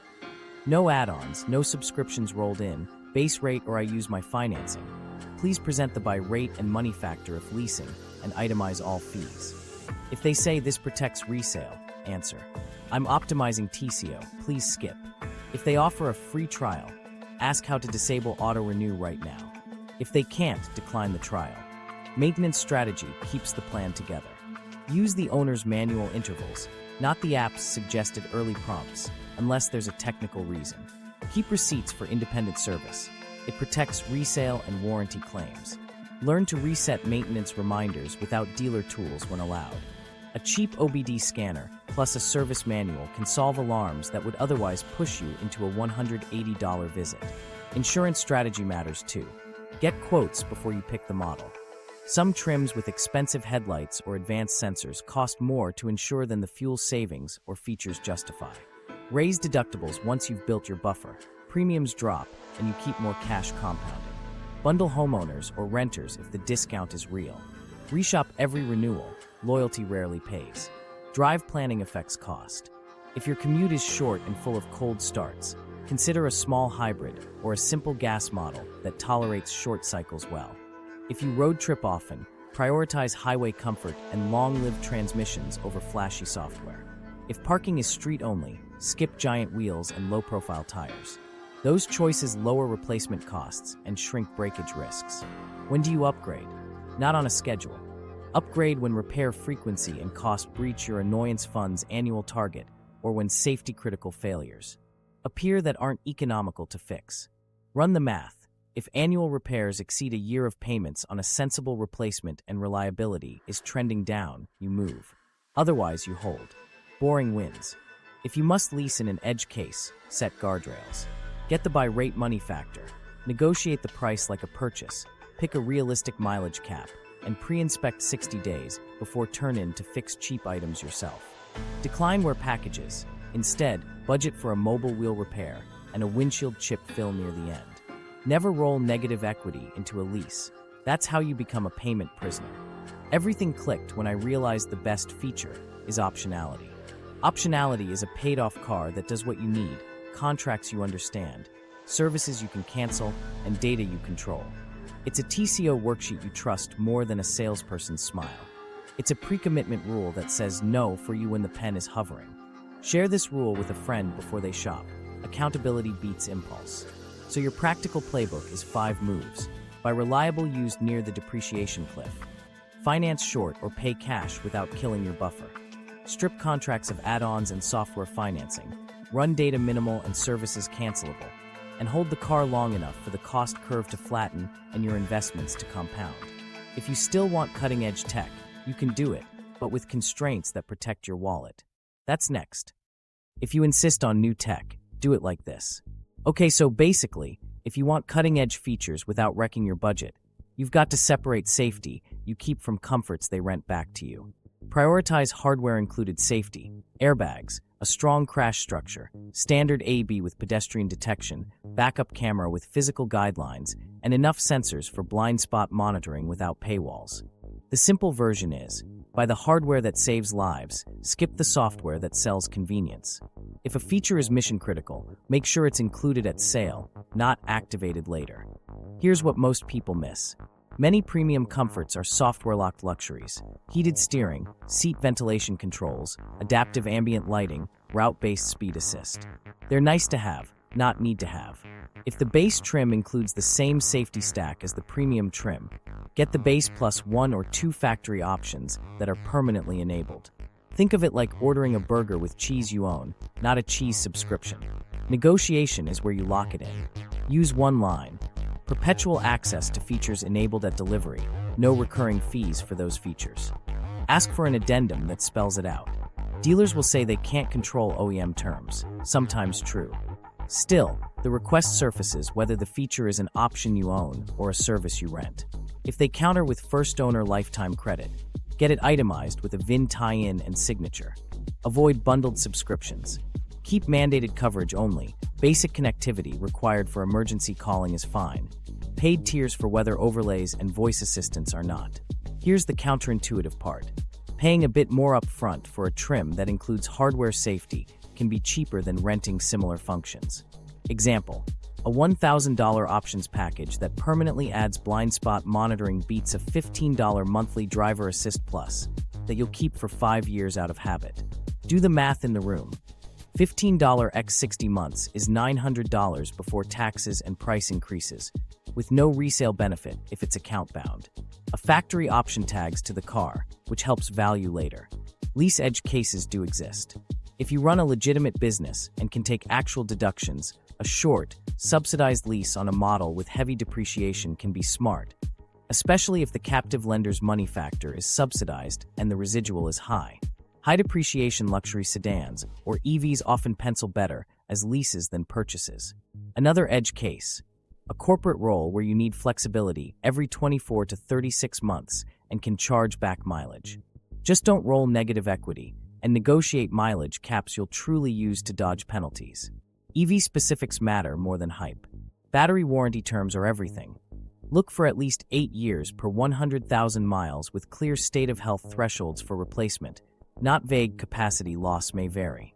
Speaker 1: No add-ons, no subscriptions rolled in, base rate or I use my financing. Please present the by rate and money factor if leasing, and itemize all fees. If they say this protects resale, answer, I'm optimizing TCO, please skip. If they offer a free trial, ask how to disable auto-renew right now. If they can't, decline the trial. Maintenance strategy keeps the plan together. Use the owner's manual intervals, not the app's suggested early prompts, unless there's a technical reason. Keep receipts for independent service. It protects resale and warranty claims. Learn to reset maintenance reminders without dealer tools when allowed. A cheap OBD scanner plus a service manual can solve alarms that would otherwise push you into a $180 visit. Insurance strategy matters too. Get quotes before you pick the model. Some trims with expensive headlights or advanced sensors cost more to insure than the fuel savings or features justify. Raise deductibles once you've built your buffer. Premiums drop and you keep more cash compounding. Bundle homeowners or renters if the discount is real. Reshop every renewal. Loyalty rarely pays. Drive planning affects cost. If your commute is short and full of cold starts, consider a small hybrid or a simple gas model that tolerates short cycles well. If you road trip often, prioritize highway comfort and long-lived transmissions over flashy software. If parking is street-only, skip giant wheels and low-profile tires. Those choices lower replacement costs and shrink breakage risks. When do you upgrade? Not on a schedule. Upgrade when repair frequency and cost breach your annoyance fund's annual target or when safety-critical failures appear that aren't economical to fix. Run the math. If annual repairs exceed a year of payments on a sensible replacement and reliability is trending down, you move. Otherwise, you hold. Boring wins. If you must lease in an edge case, set guardrails. Get the by rate money factor. Negotiate the price like a purchase. Pick a realistic mileage cap and pre-inspect 60 days before turn-in to fix cheap items yourself. Decline where packages. Instead, budget for a mobile wheel repair and a windshield chip fill near the end. Never roll negative equity into a lease. That's how you become a payment prisoner. Everything clicked when I realized the best feature is optionality. Optionality is a paid-off car that does what you need, contracts you understand, services you can cancel, and data you control. It's a TCO worksheet you trust more than a salesperson's smile. It's a pre-commitment rule that says no for you when the pen is hovering. Share this rule with a friend before they shop. Accountability beats impulse. So your practical playbook is 5 moves. Buy reliable used near the depreciation cliff. Finance short or pay cash without killing your buffer. Strip contracts of add-ons and software financing. Run data minimal and services cancelable. And hold the car long enough for the cost curve to flatten and your investments to compound. If you still want cutting-edge tech, you can do it, but with constraints that protect your wallet. That's next. If you insist on new tech, do it like this. Okay, so basically, if you want cutting-edge features without wrecking your budget, you've got to separate safety you keep from comforts they rent back to you. Prioritize hardware-included safety, airbags, a strong crash structure, standard AB with pedestrian detection, backup camera with physical guidelines, and enough sensors for blind spot monitoring without paywalls. The simple version is, buy the hardware that saves lives, skip the software that sells convenience. If a feature is mission-critical, make sure it's included at sale, not activated later. Here's what most people miss. Many premium comforts are software-locked luxuries. Heated steering, seat ventilation controls, adaptive ambient lighting, route-based speed assist. They're nice to have, not need to have. If the base trim includes the same safety stack as the premium trim, get the base plus 1 or 2 factory options that are permanently enabled. Think of it like ordering a burger with cheese you own, not a cheese subscription. Negotiation is where you lock it in. Use one line. Perpetual access to features enabled at delivery, no recurring fees for those features. Ask for an addendum that spells it out. Dealers will say they can't control OEM terms, sometimes true. Still, the request surfaces whether the feature is an option you own or a service you rent. If they counter with first owner lifetime credit, get it itemized with a VIN tie-in and signature. Avoid bundled subscriptions. Keep mandated coverage only. Basic connectivity required for emergency calling is fine. Paid tiers for weather overlays and voice assistants are not. Here's the counterintuitive part. Paying a bit more upfront for a trim that includes hardware safety can be cheaper than renting similar functions. Example, a $1,000 options package that permanently adds blind spot monitoring beats a $15 monthly driver assist plus that you'll keep for 5 years out of habit. Do the math in the room. $15 x 60 months is $900 before taxes and price increases, with no resale benefit if it's account-bound. A factory option tags to the car, which helps value later. Lease edge cases do exist. If you run a legitimate business and can take actual deductions, a short, subsidized lease on a model with heavy depreciation can be smart, especially if the captive lender's money factor is subsidized and the residual is high. High depreciation luxury sedans, or EVs, often pencil better as leases than purchases. Another edge case, a corporate role where you need flexibility every 24 to 36 months and can charge back mileage. Just don't roll negative equity and negotiate mileage caps you'll truly use to dodge penalties. EV specifics matter more than hype. Battery warranty terms are everything. Look for at least 8 years per 100,000 miles with clear state of health thresholds for replacement. Not vague capacity loss may vary.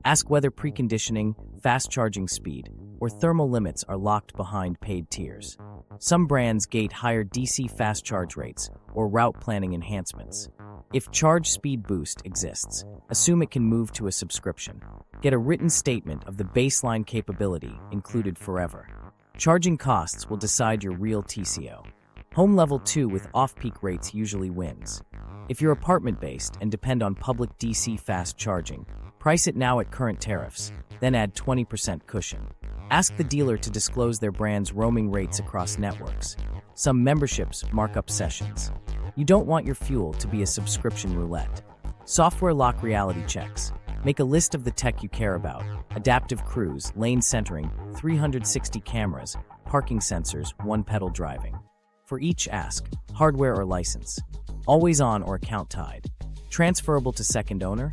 Speaker 1: Ask whether preconditioning, fast charging speed, or thermal limits are locked behind paid tiers. Some brands gate higher DC fast charge rates or route planning enhancements. If charge speed boost exists, assume it can move to a subscription. Get a written statement of the baseline capability included forever. Charging costs will decide your real TCO. Home level 2 with off-peak rates usually wins. If you're apartment-based and depend on public DC fast charging, price it now at current tariffs, then add 20% cushion. Ask the dealer to disclose their brand's roaming rates across networks. Some memberships mark up sessions. You don't want your fuel to be a subscription roulette. Software lock reality checks. Make a list of the tech you care about: adaptive cruise, lane centering, 360 cameras, parking sensors, one-pedal driving. For each ask, hardware or license. Always on or account tied. Transferable to second owner?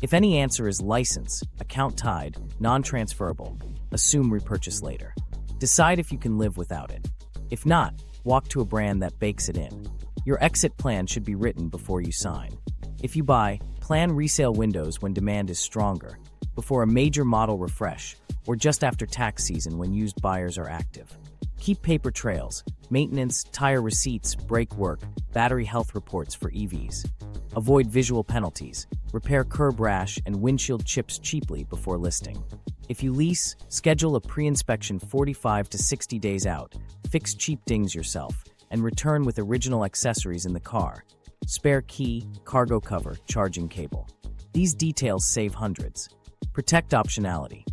Speaker 1: If any answer is license, account tied, non-transferable, assume repurchase later. Decide if you can live without it. If not, walk to a brand that bakes it in. Your exit plan should be written before you sign. If you buy, plan resale windows when demand is stronger, before a major model refresh, or just after tax season when used buyers are active. Keep paper trails, maintenance, tire receipts, brake work, battery health reports for EVs. Avoid visual penalties. Repair curb rash and windshield chips cheaply before listing. If you lease, schedule a pre-inspection 45 to 60 days out, fix cheap dings yourself, and return with original accessories in the car: spare key, cargo cover, charging cable. These details save hundreds. Protect optionality.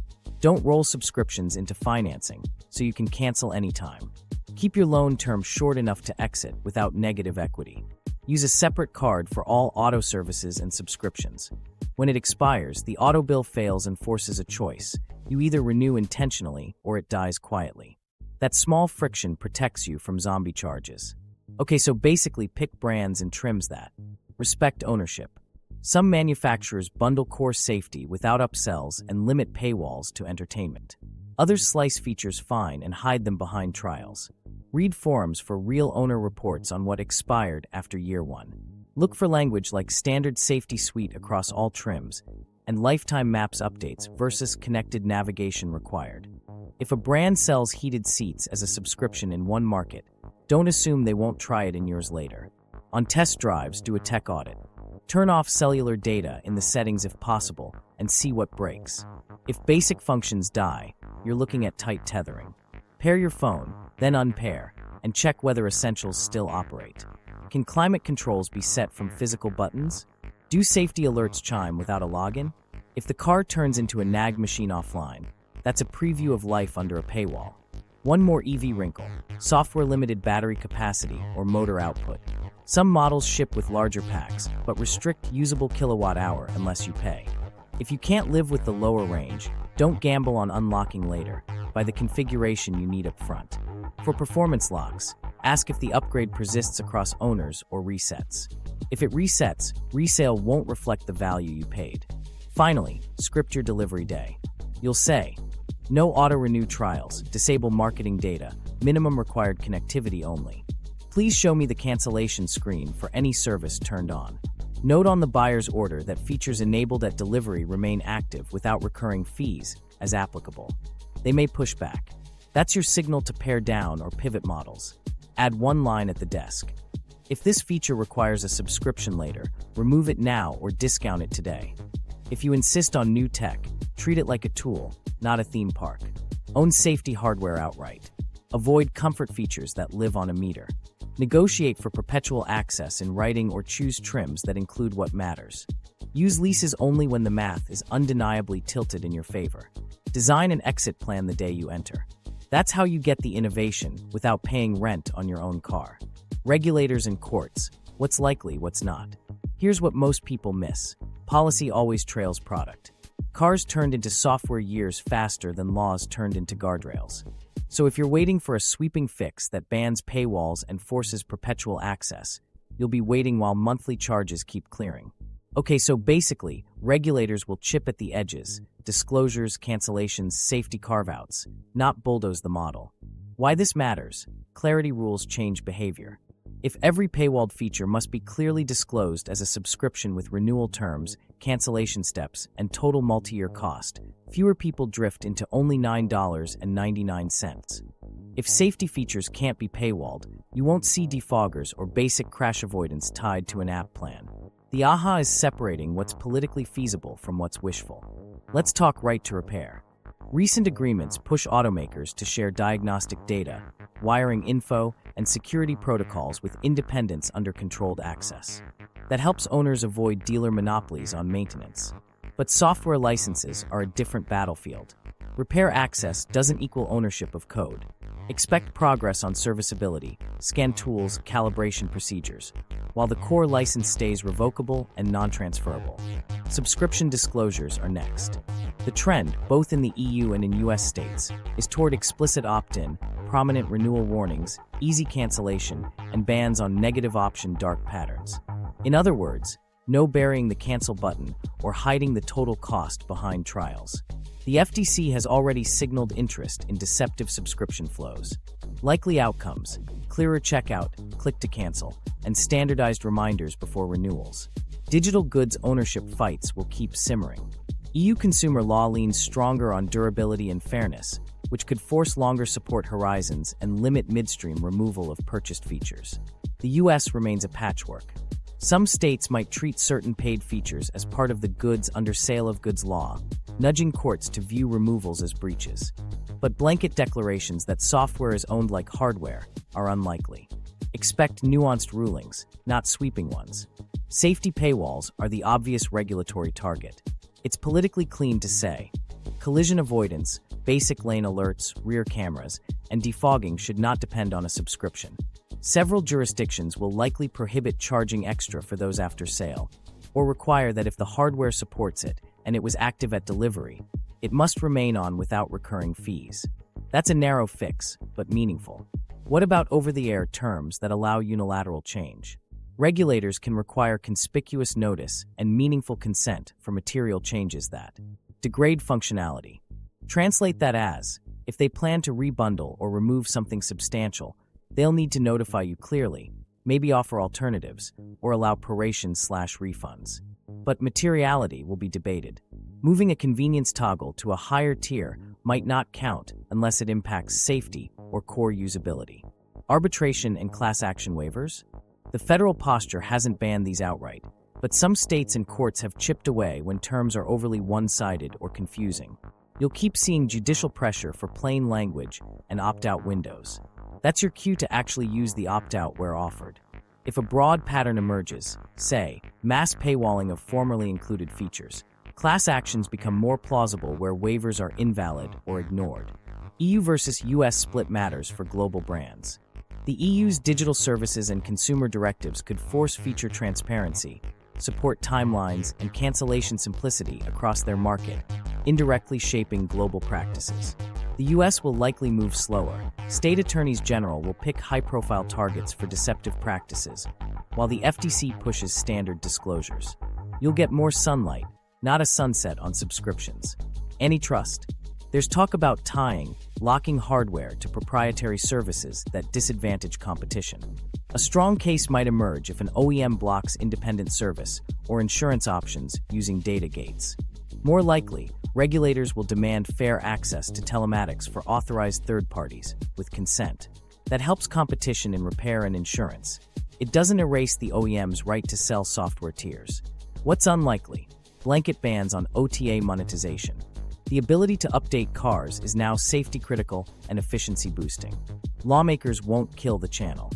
Speaker 1: Don't roll subscriptions into financing so you can cancel anytime. Keep your loan term short enough to exit without negative equity. Use a separate card for all auto services and subscriptions. When it expires, the auto bill fails and forces a choice. You either renew intentionally or it dies quietly. That small friction protects you from zombie charges. Okay, so basically pick brands and trims that respect ownership. Some manufacturers bundle core safety without upsells and limit paywalls to entertainment. Others slice features fine and hide them behind trials. Read forums for real owner reports on what expired after year 1. Look for language like standard safety suite across all trims and lifetime maps updates versus connected navigation required. If a brand sells heated seats as a subscription in one market, don't assume they won't try it in yours later. On test drives, do a tech audit. Turn off cellular data in the settings if possible and see what breaks. If basic functions die, you're looking at tight tethering. Pair your phone, then unpair, and check whether essentials still operate. Can climate controls be set from physical buttons? Do safety alerts chime without a login? If the car turns into a nag machine offline, that's a preview of life under a paywall. One more EV wrinkle: software-limited battery capacity or motor output. Some models ship with larger packs, but restrict usable kilowatt-hour unless you pay. If you can't live with the lower range, don't gamble on unlocking later. Buy the configuration you need up front. For performance locks, ask if the upgrade persists across owners or resets. If it resets, resale won't reflect the value you paid. Finally, script your delivery day. You'll say, no auto-renew trials, disable marketing data, minimum required connectivity only. Please show me the cancellation screen for any service turned on. Note on the buyer's order that features enabled at delivery remain active without recurring fees as applicable. They may push back. That's your signal to pare down or pivot models. Add one line at the desk. If this feature requires a subscription later, remove it now or discount it today. If you insist on new tech, treat it like a tool, not a theme park. Own safety hardware outright. Avoid comfort features that live on a meter. Negotiate for perpetual access in writing or choose trims that include what matters. Use leases only when the math is undeniably tilted in your favor. Design an exit plan the day you enter. That's how you get the innovation without paying rent on your own car. Regulators and courts: what's likely, what's not. Here's what most people miss. Policy always trails product. Cars turned into software years faster than laws turned into guardrails. So if you're waiting for a sweeping fix that bans paywalls and forces perpetual access, you'll be waiting while monthly charges keep clearing. Okay, so basically, regulators will chip at the edges: disclosures, cancellations, safety carve-outs, not bulldoze the model. Why this matters: clarity rules change behavior. If every paywalled feature must be clearly disclosed as a subscription with renewal terms, cancellation steps, and total multi-year cost, fewer people drift into only $9.99. If safety features can't be paywalled, you won't see defoggers or basic crash avoidance tied to an app plan. The aha is separating what's politically feasible from what's wishful. Let's talk right to repair. Recent agreements push automakers to share diagnostic data, wiring info, and security protocols with independents under controlled access. That helps owners avoid dealer monopolies on maintenance. But software licenses are a different battlefield. Repair access doesn't equal ownership of code. Expect progress on serviceability, scan tools, calibration procedures, while the core license stays revocable and non-transferable. Subscription disclosures are next. The trend, both in the EU and in US states, is toward explicit opt-in, prominent renewal warnings, easy cancellation, and bans on negative option dark patterns. In other words, no burying the cancel button or hiding the total cost behind trials. The FTC has already signaled interest in deceptive subscription flows. Likely outcomes: clearer checkout, click to cancel, and standardized reminders before renewals. Digital goods ownership fights will keep simmering. EU consumer law leans stronger on durability and fairness, which could force longer support horizons and limit midstream removal of purchased features. The US remains a patchwork. Some states might treat certain paid features as part of the goods under sale of goods law, nudging courts to view removals as breaches. But blanket declarations that software is owned like hardware are unlikely. Expect nuanced rulings, not sweeping ones. Safety paywalls are the obvious regulatory target. It's politically clean to say, collision avoidance, basic lane alerts, rear cameras, and defogging should not depend on a subscription. Several jurisdictions will likely prohibit charging extra for those after sale, or require that if the hardware supports it and it was active at delivery, it must remain on without recurring fees. That's a narrow fix, but meaningful. What about over-the-air terms that allow unilateral change? Regulators can require conspicuous notice and meaningful consent for material changes that degrade functionality. Translate that as, if they plan to rebundle or remove something substantial, they'll need to notify you clearly, maybe offer alternatives, or allow prorations/refunds. But materiality will be debated. Moving a convenience toggle to a higher tier might not count unless it impacts safety or core usability. Arbitration and class action waivers? The federal posture hasn't banned these outright, but some states and courts have chipped away when terms are overly one-sided or confusing. You'll keep seeing judicial pressure for plain language and opt-out windows. That's your cue to actually use the opt-out where offered. If a broad pattern emerges, say, mass paywalling of formerly included features, class actions become more plausible where waivers are invalid or ignored. EU versus US split matters for global brands. The EU's digital services and consumer directives could force feature transparency, support timelines, and cancellation simplicity across their market, indirectly shaping global practices. The US will likely move slower. State attorneys general will pick high-profile targets for deceptive practices, while the FTC pushes standard disclosures. You'll get more sunlight, not a sunset on subscriptions. Antitrust. There's talk about locking hardware to proprietary services that disadvantage competition. A strong case might emerge if an OEM blocks independent service or insurance options using data gates. More likely, regulators will demand fair access to telematics for authorized third parties, with consent. That helps competition in repair and insurance. It doesn't erase the OEM's right to sell software tiers. What's unlikely? Blanket bans on OTA monetization. The ability to update cars is now safety-critical and efficiency-boosting. Lawmakers won't kill the channel.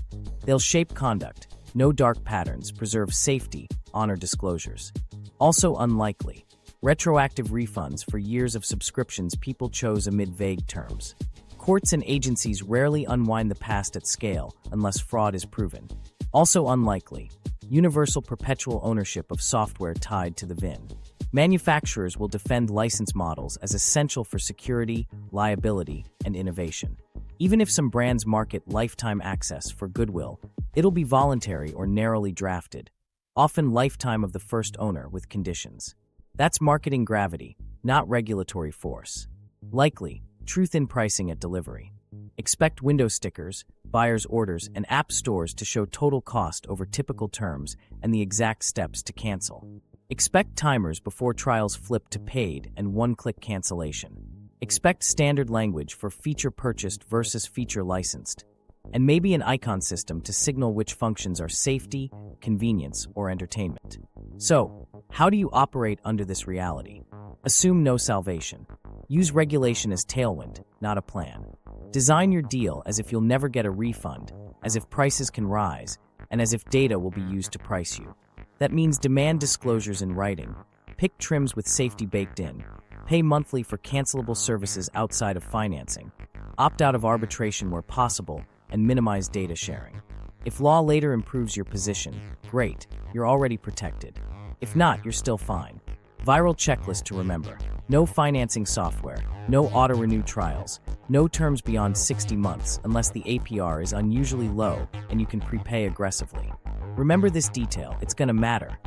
Speaker 1: They'll shape conduct, no dark patterns, preserve safety, honor disclosures. Also unlikely. Retroactive refunds for years of subscriptions people chose amid vague terms. Courts and agencies rarely unwind the past at scale unless fraud is proven. Also unlikely. Universal perpetual ownership of software tied to the VIN. Manufacturers will defend license models as essential for security, liability, and innovation. Even if some brands market lifetime access for goodwill, it'll be voluntary or narrowly drafted, often lifetime of the first owner with conditions. That's marketing gravity, not regulatory force. Likely, truth in pricing at delivery. Expect window stickers, buyer's orders, and app stores to show total cost over typical terms and the exact steps to cancel. Expect timers before trials flip to paid and one-click cancellation. Expect standard language for feature purchased versus feature licensed. And maybe an icon system to signal which functions are safety, convenience, or entertainment. So, how do you operate under this reality? Assume no salvation. Use regulation as tailwind, not a plan. Design your deal as if you'll never get a refund, as if prices can rise, and as if data will be used to price you. That means demand disclosures in writing, pick trims with safety baked in, pay monthly for cancelable services outside of financing, opt out of arbitration where possible, and minimize data sharing. If law later improves your position, great, you're already protected. If not, you're still fine. Viral checklist to remember. No financing software, no auto-renew trials, no terms beyond 60 months unless the APR is unusually low and you can prepay aggressively. Remember this detail, it's gonna matter.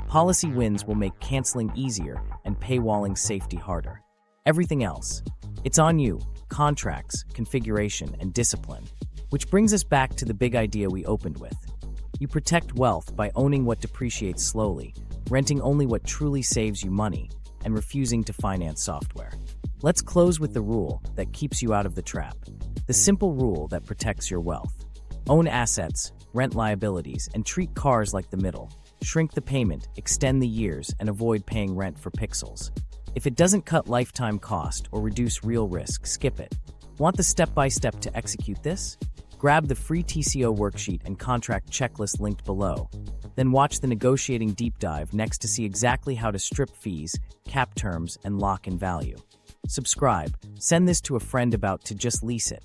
Speaker 1: Policy wins will make canceling easier and paywalling safety harder. Everything else, it's on you, contracts, configuration, and discipline. Which brings us back to the big idea we opened with. You protect wealth by owning what depreciates slowly, renting only what truly saves you money, and refusing to finance software. Let's close with the rule that keeps you out of the trap. The simple rule that protects your wealth. Own assets, rent liabilities, and treat cars like the middle. Shrink the payment, extend the years, and avoid paying rent for pixels. If it doesn't cut lifetime cost or reduce real risk, skip it. Want the step-by-step to execute this? Grab the free TCO worksheet and contract checklist linked below. Then watch the negotiating deep dive next to see exactly how to strip fees, cap terms, and lock in value. Subscribe, send this to a friend about to just lease it,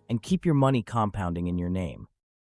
Speaker 1: and keep your money compounding in your name.